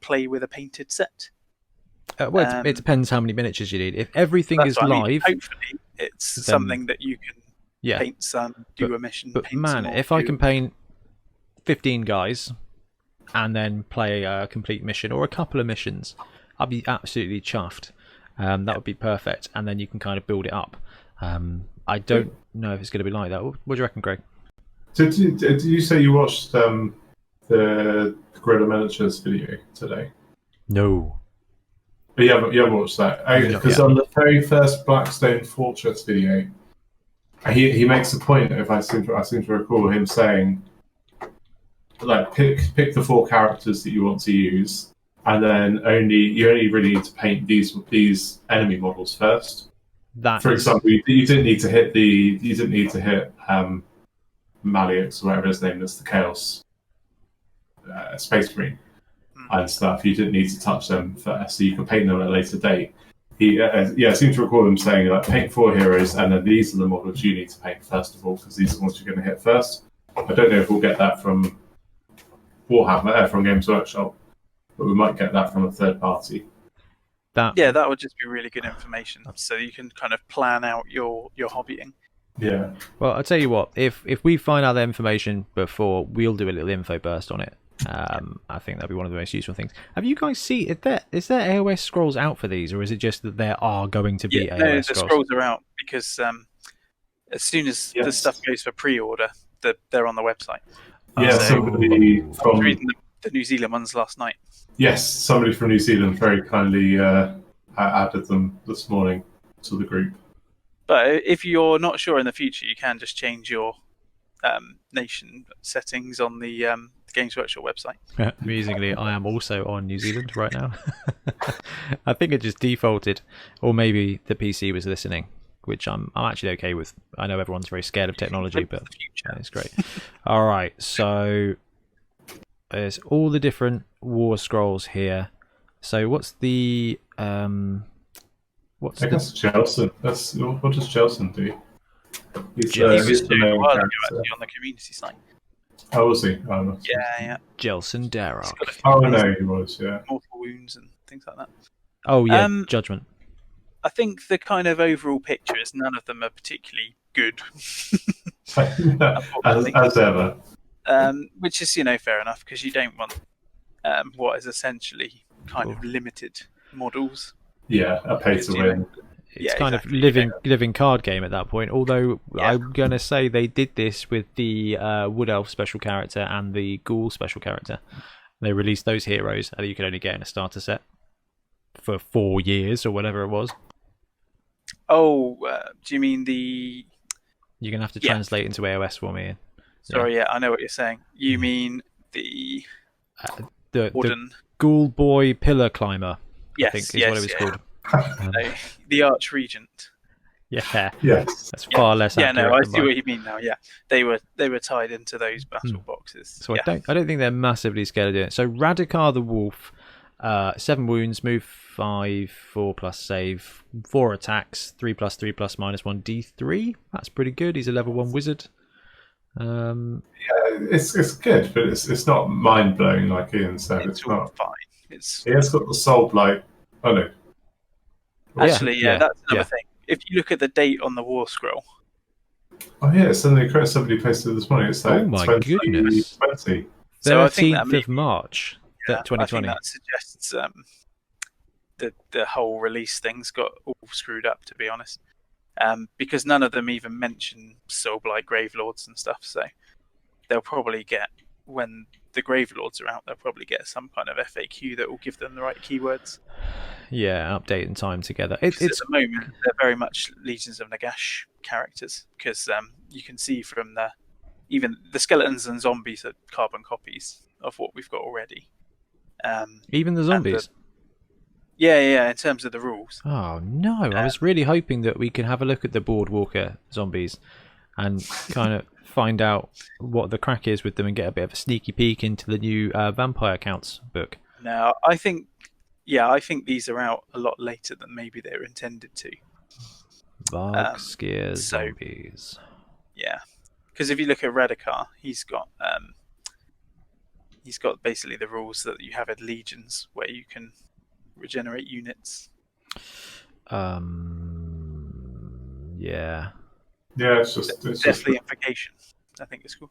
play with a painted set. Well, it depends how many miniatures you need. If everything is live, hopefully it's something that you can paint some, do a mission. But man, if I can paint 15 guys and then play a complete mission or a couple of missions, I'd be absolutely chuffed. That would be perfect, and then you can kind of build it up. I don't know if it's going to be like that. What do you reckon, Greg? Did you say you watched the Guerrilla Miniatures video today? No. But you haven't watched that, because on the very first Blackstone Fortress video, he makes a point. If I seem to recall him saying, like, pick the 4 characters that you want to use, and then you only really need to paint these enemy models first. For example, you didn't need to hit Malleus or whatever his name is, the Chaos Space Marine and stuff. You didn't need to touch them first, so you could paint them at a later date. I seem to recall him saying, like, paint 4 heroes, and then these are the models you need to paint first of all, because these are the ones you're going to hit first. I don't know if we'll get that from Warhammer, from Games Workshop, but we might get that from a third party. That would just be really good information, so you can kind of plan out your hobbying. Yeah. Well, I'll tell you what. If we find out the information before, we'll do a little info burst on it. I think that'd be one of the most useful things. Have you guys seen? Is there AOS scrolls out for these, or is it just that there are going to be AOS scrolls? The scrolls are out because as soon as the stuff goes for pre-order, they're on the website. Somebody I was reading the New Zealand ones last night. Yes, somebody from New Zealand very kindly added them this morning to the group. But if you're not sure in the future, you can just change your nation settings on the Games Workshop website. Amusingly, I am also on New Zealand right now. I think it just defaulted, or maybe the PC was listening, which I'm actually okay with. I know everyone's very scared of technology, but it's great. All right, so there's all the different Warscrolls here. So what's the I guess Jelson. What does Jelson do? He was doing a while ago actually on the community site. Oh, was he? Oh, no. Yeah. Jelson Darroch. Oh, no, he was, yeah. Mortal wounds and things like that. Oh, yeah, Judgment. I think the kind of overall picture is none of them are particularly good. as ever. Which is, fair enough, because you don't want what is essentially kind of limited models. Yeah, a pay to win. It's kind of living card game at that point. Although I'm going to say they did this with the Wood Elf special character and the Ghoul special character. They released those heroes that you could only get in a starter set for 4 years or whatever it was. Oh, do you mean the... You're going to have to translate into AOS for me, Ian. Sorry, I know what you're saying. You mean the Ghoul Boy Pillar Climber, yes, I think is what it was called. The Archregent. Yeah. Yes. That's far less accurate. Yeah, no, I see what you mean now. Yeah, they were tied into those battle boxes. So I don't think they're massively scared of doing it. So Radikar the Wolf, 7 wounds, move 5, 4+ save, 4 attacks, 3+3+, -1 D3. That's pretty good. He's a level 1 wizard. Yeah, it's good, but it's not mind blowing like Ian said. It's not fine. He has got the soul blight. Oh no. Actually, that's another thing. If you look at the date on the War Scroll. Oh yeah, somebody posted this morning. It's like oh my goodness. 2020. So 13th of March. that 2020. I think that suggests the whole release thing's got all screwed up, to be honest. Because none of them even mention Soulblight Gravelords and stuff, so they'll probably get, when the Gravelords are out, they'll probably get some kind of FAQ that will give them the right keywords. Yeah, update and time together. It's at the moment they're very much Legions of Nagash characters, because you can see from even the skeletons and zombies are carbon copies of what we've got already. Even the zombies. Yeah, in terms of the rules. Oh no! I was really hoping that we could have a look at the Boardwalker zombies and kind of find out what the crack is with them and get a bit of a sneaky peek into the new Vampire Counts book. No, I think these are out a lot later than maybe they were intended to. Varg Skier zombies. Yeah, because if you look at Radikar, he's got basically the rules that you have at Legions, where you can regenerate units. Yeah. Yeah, it's just Deathly-ification, I think it's called.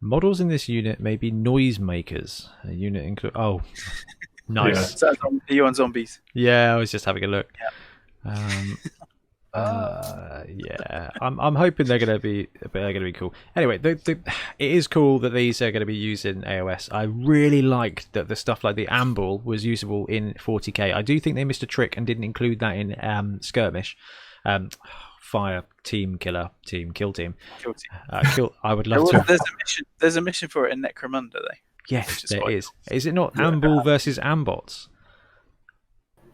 Models in this unit may be noisemakers. A unit include. Oh, nice. Yeah. So are you on zombies? Yeah, I was just having a look. Yeah. Yeah, I'm hoping they're gonna be cool. Anyway, it is cool that these are going to be used in AOS. I really liked that the stuff like the Amble was usable in 40k. I do think they missed a trick and didn't include that in Skirmish. Fire team killer team kill team. I would love to. There's a mission for it in Necromunda, though. Yes, there is. Cool. Is it not Amble versus Ambots?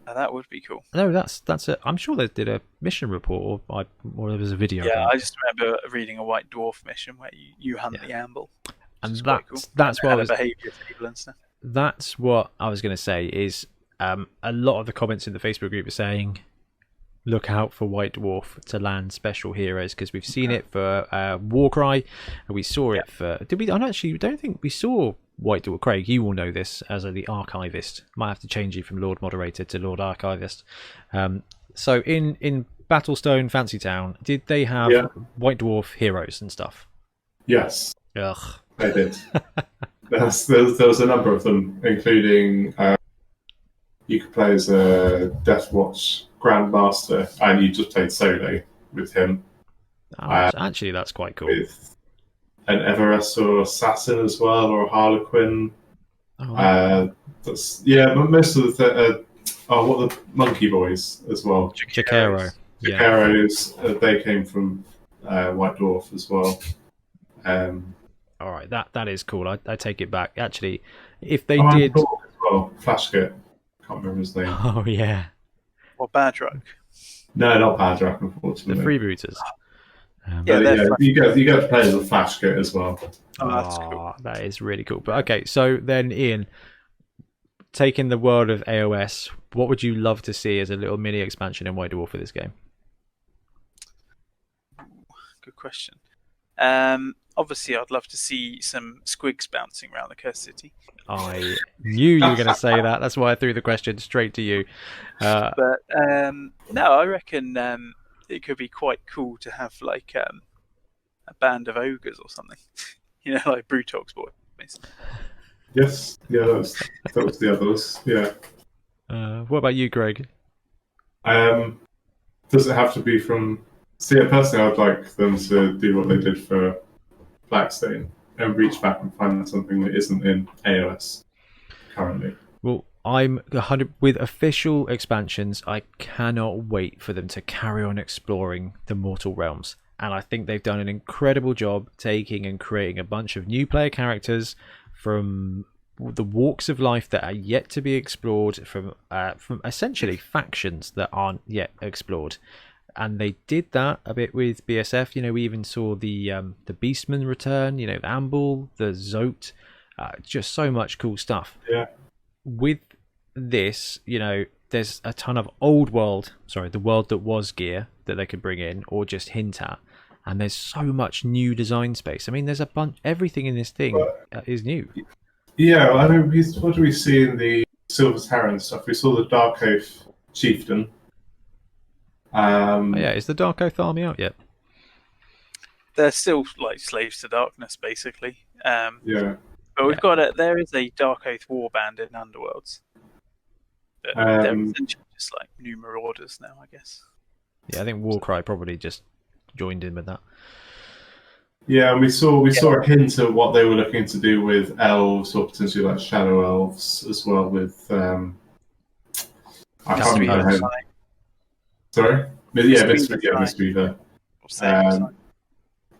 That would be cool. No, that's it. I'm sure they did a mission report, or there was a video. Yeah, I just remember reading a White Dwarf mission where you hunt the Amble, and cool. That's what I was. Behavior table and stuff. That's what I was going to say. Is a lot of the comments in the Facebook group are saying, look out for White Dwarf to land special heroes, because we've seen it for Warcry, and we saw it for. Did we? I don't think we saw White Dwarf. Craig, you will know this as the archivist. Might have to change you from Lord Moderator to Lord Archivist. So in Battlestone Fancy Town, did they have White Dwarf heroes and stuff? Yes. Ugh. They did. there was a number of them, including you could play as a Deathwatch Grandmaster, and you just played solo with him. Actually, that's quite cool. With an Everestor assassin as well, or a Harlequin. Oh, wow. Most of the what the Monkey Boys as well. Jakaro. Jakaros, they came from White Dwarf as well. All right, that is cool. I take it back. Actually, if they did did, as well, Flashkit. Can't remember his name. Oh yeah. Or Badrock. No, not Badrock, unfortunately. The Freebooters. You get to play as a Flashkit as well. Oh, that's cool. That is really cool. But okay, so then Ian, taking the world of AOS, what would you love to see as a little mini expansion in White Dwarf for this game? Good question. Obviously, I'd love to see some squigs bouncing around the Cursed City. I knew you were going to say that. That's why I threw the question straight to you. But no, I reckon it could be quite cool to have like a band of ogres or something. Like Brutog's boys. Yes, yeah, that was the others. Yeah. What about you, Greg? Does it have to be from? See, personally, I'd like them to do what they did for Blackstone and reach back and find something that isn't in AOS currently. Well, I'm 100 with official expansions. I cannot wait for them to carry on exploring the Mortal Realms, and I think they've done an incredible job taking and creating a bunch of new player characters from the walks of life that are yet to be explored, from essentially factions that aren't yet explored. And they did that a bit with BSF. We even saw the Beastman return. The Amble, the Zote, just so much cool stuff. Yeah. With this, there's a ton of old world, the world that was gear that they could bring in or just hint at. And there's so much new design space. I mean, there's a bunch. Everything in this thing is new. Yeah, I mean, what do we see in the Silver Terran stuff? We saw the Dark Oath Chieftain. Is the Dark Oath army out yet? They're still like slaves to darkness, basically. Yeah. But we've got there is a Dark Oath warband in Underworlds. But they're essentially just like new Marauders now, I guess. Yeah, I think Warcry probably just joined in with that. Yeah, and we saw a hint of what they were looking to do with elves, or potentially like shadow elves as well. With I can't remember. Sorry, Mistweaver.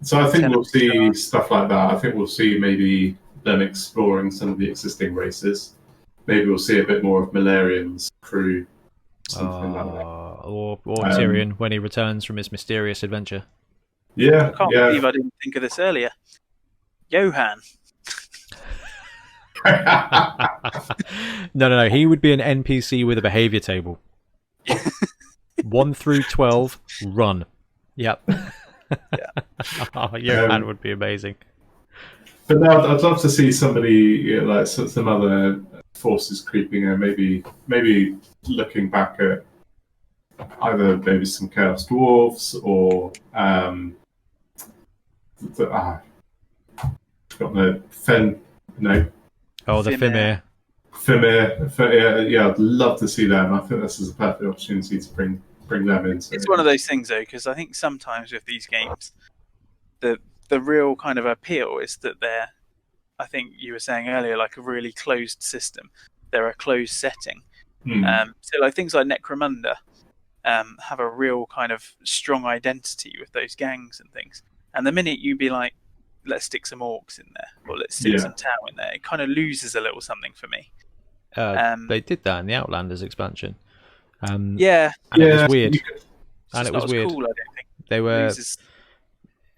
So I think we'll see stuff like that. I think we'll see maybe them exploring some of the existing races. Maybe we'll see a bit more of Malarian's crew, something like that. Or Tyrion when he returns from his mysterious adventure. Yeah, I can't believe I didn't think of this earlier. Johan. No. He would be an NPC with a behavior table. 1 through 12, run. Yep. Johan would be amazing. But now I'd love to see somebody like some other forces creeping in. Maybe looking back at either maybe some Chaos Dwarves or got the Fen. No. Oh, the Fimir. Yeah, I'd love to see them. I think this is a perfect opportunity to bring them in. It's one of those things, though, because I think sometimes with these games, the real kind of appeal is that they're, I think you were saying earlier, like a really closed system. They're a closed setting. So like things like Necromunda have a real kind of strong identity with those gangs and things. And the minute you be like, let's stick some orcs in there, or let's stick some Tau in there, it kind of loses a little something for me. They did that in the Outlanders expansion. And it was weird. And it was weird. Cool, I don't think. They were.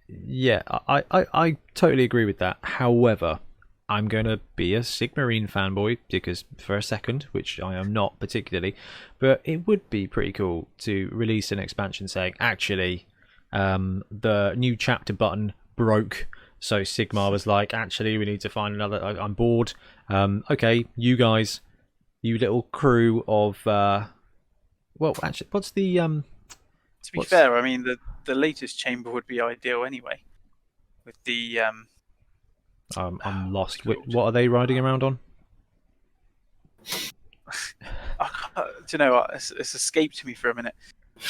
Yeah, I totally agree with that. However, I'm going to be a Sigmarine fanboy because for a second, which I am not particularly, but it would be pretty cool to release an expansion saying, actually, the new chapter button broke. So Sigmar was like, actually, we need to find another. I'm bored. Okay, you guys, you little crew of. Well, actually, what's the? To be fair, I mean the latest chamber would be ideal anyway. With the. I'm lost. What are they riding around on? Do you know what? It's escaped me for a minute.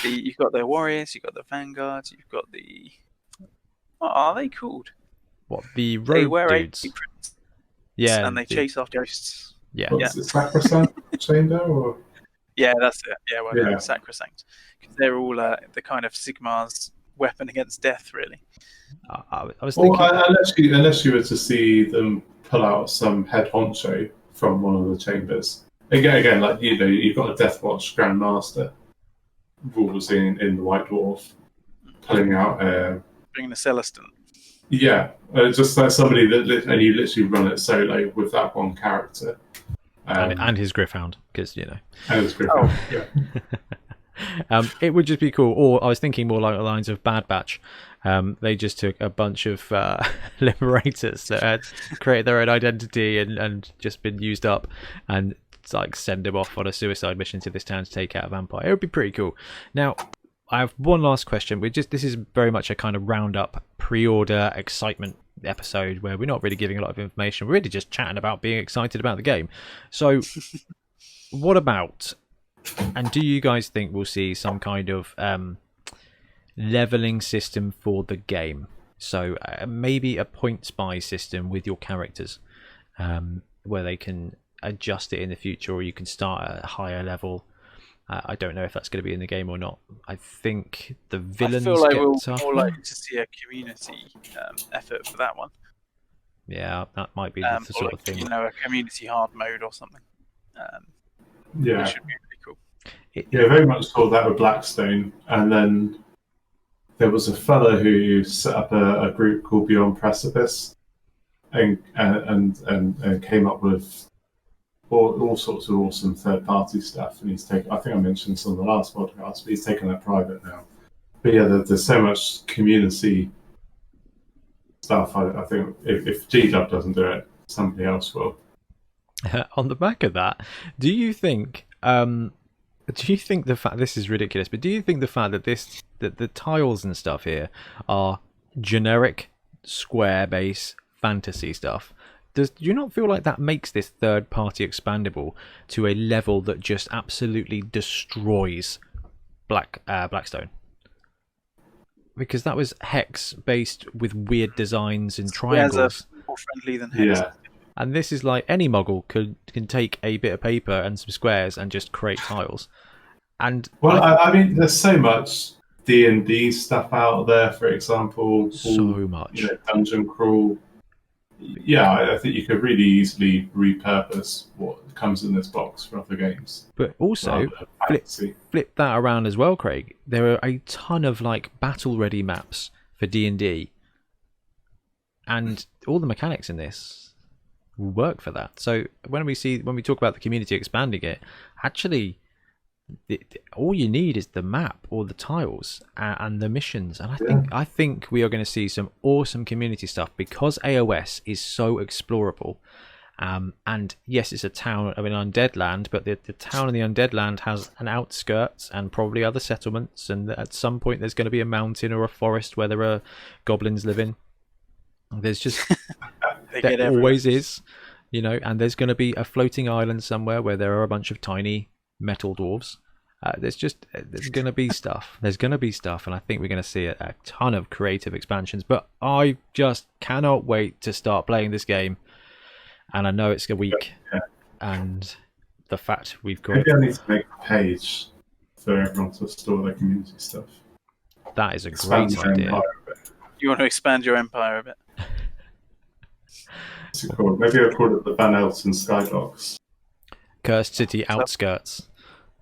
You've got the warriors, you've got the vanguards, you've got the. What are they called? What, the rogue they wear dudes? Yeah, and they chase after ghosts. Yeah, What's it, Sacrosanct Chamber or? Yeah, that's it. Yeah, Sacrosanct. Because they're all the kind of Sigmar's weapon against death, really. I was thinking. Unless you were to see them pull out some head honcho from one of the chambers. Again, like you've got a Deathwatch Grandmaster rules in the White Dwarf, pulling out. Bringing the Celestin. Yeah, just like somebody and you literally run it solo with that one character. And his Gryph-hound, because And his Gryph-hound, yeah. It would just be cool. Or I was thinking more like the lines of Bad Batch. They just took a bunch of liberators that had created their own identity and just been used up, and like send them off on a suicide mission to this town to take out a vampire. It would be pretty cool. Now, I have one last question. This is very much a kind of roundup pre-order excitement episode where we're not really giving a lot of information. We're really just chatting about being excited about the game. So, what about? And do you guys think we'll see some kind of leveling system for the game? So maybe a points buy system with your characters, where they can adjust it in the future, or you can start at a higher level. I don't know if that's going to be in the game or not. I think the villains I feel like get we're tougher. more likely to see a community effort for that one. Yeah, that might be the sort of thing. A community hard mode or something. Yeah, which should be really cool. Yeah, very much saw that with Blackstone, and then there was a fellow who set up a group called Beyond Precipice, and came up with all sorts of awesome third-party stuff. And he's taken, I think I mentioned this on the last podcast, but he's taken that private now. But yeah, there's so much community stuff. I think if G-Dub doesn't do it, somebody else will. On the back of that, do you think the fact, this is ridiculous, but do you think the fact that the tiles and stuff here are generic square base fantasy stuff, do you not feel like that makes this third-party expandable to a level that just absolutely destroys Blackstone? Because that was hex based with weird designs and triangles. More friendly than hex. Yeah. And this is like any Muggle can take a bit of paper and some squares and just create tiles. And well, I mean, there's so much D&D stuff out there, for example. So much. Dungeon crawl. Yeah, I think you could really easily repurpose what comes in this box for other games. But also, flip that around as well, Craig. There are a ton of like battle-ready maps for D&D, and all the mechanics in this will work for that. So when we talk about the community expanding it, actually, all you need is the map or the tiles and the missions, and I think we are going to see some awesome community stuff because AOS is so explorable. And yes, it's a town of an undead land, but the town in the undead land has an outskirts and probably other settlements, and at some point there's going to be a mountain or a forest where there are goblins living. There's just there always is, and there's going to be a floating island somewhere where there are a bunch of tiny metal dwarves. There's going to be stuff. There's going to be stuff, and I think we're going to see a ton of creative expansions. But I just cannot wait to start playing this game. And I know it's a week, and the fact we've got. Maybe I need to make a page for everyone to store their community stuff. That is a great idea. You want to expand your empire a bit? What's it called? Maybe I'll call it the Van Elton Skybox. Cursed City outskirts.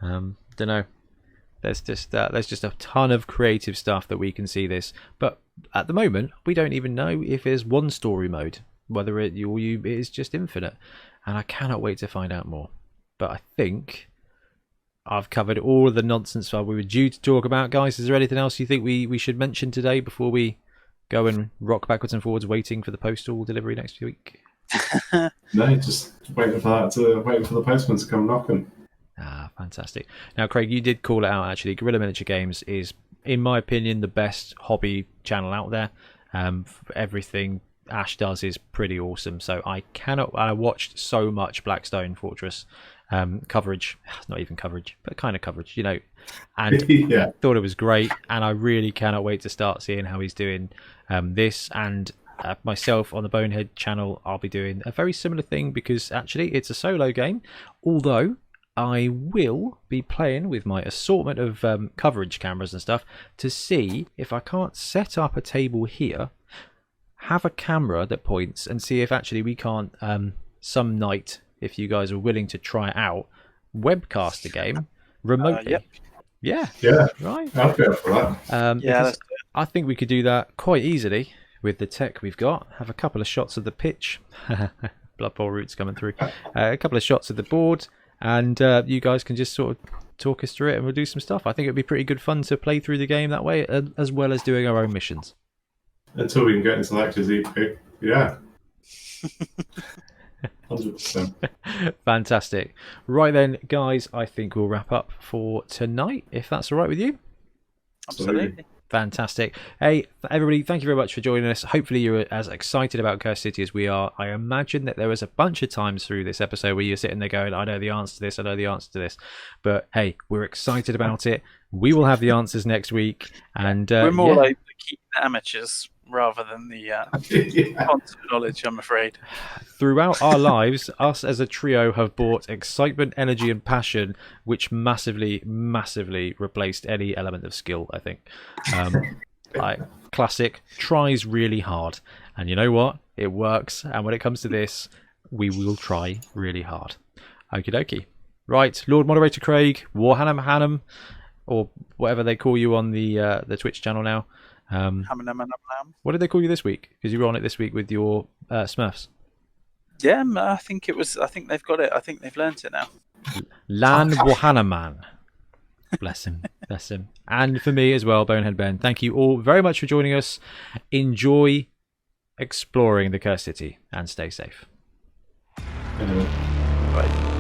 Don't know. There's just a ton of creative stuff that we can see this, but at the moment we don't even know if there's one story mode, whether it is just infinite, and I cannot wait to find out more. But I think I've covered all of the nonsense that we were due to talk about, guys. Is there anything else you think we should mention today before we go and rock backwards and forwards, waiting for the postal delivery next week? No, just waiting for the postman to come knocking. Ah, fantastic. Now, Craig, you did call it out, actually. Guerrilla Miniature Games is, in my opinion, the best hobby channel out there. Everything Ash does is pretty awesome. So I watched so much Blackstone Fortress coverage. Not even coverage, but kind of coverage, and Yeah. thought it was great. And I really cannot wait to start seeing how he's doing this. And myself on the Bonehead channel, I'll be doing a very similar thing, because actually it's a solo game, although I will be playing with my assortment of coverage cameras and stuff to see if I can't set up a table here, have a camera that points, and see if actually we can't some night, if you guys are willing to try it out, webcast a game remotely. Yep. Yeah, Right. I'll go for that. Let's do it. I think we could do that quite easily with the tech we've got. Have a couple of shots of the pitch. Bloodball roots coming through. A couple of shots of the board. And you guys can just sort of talk us through it, and we'll do some stuff. I think it'd be pretty good fun to play through the game that way, as well as doing our own missions. Until we can get into Lectures EP. Yeah. 100%. Fantastic. Right then, guys, I think we'll wrap up for tonight, if that's all right with you. Absolutely. Fantastic. Hey, everybody, thank you very much for joining us. Hopefully you're as excited about Cursed City as we are. I imagine that there was a bunch of times through this episode where you're sitting there going, I know the answer to this, I know the answer to this. But hey, we're excited about it. We will have the answers next week. And we're more like the keen amateurs rather than the constant knowledge, I'm afraid. Throughout our lives, us as a trio have brought excitement, energy, and passion, which massively, massively replaced any element of skill, I think. Classic tries really hard. And you know what? It works. And when it comes to this, we will try really hard. Okie dokie. Right, Lord Moderator Craig, Warhammer Hannum, or whatever they call you on the Twitch channel now. What did they call you this week? Because you were on it this week with your Smurfs. Yeah, I think they've got it. I think they've learnt it now. Lan Warhammer. Bless him. Bless him. And for me as well, Bonehead Ben. Thank you all very much for joining us. Enjoy exploring the Cursed City and stay safe. Anyway. Right.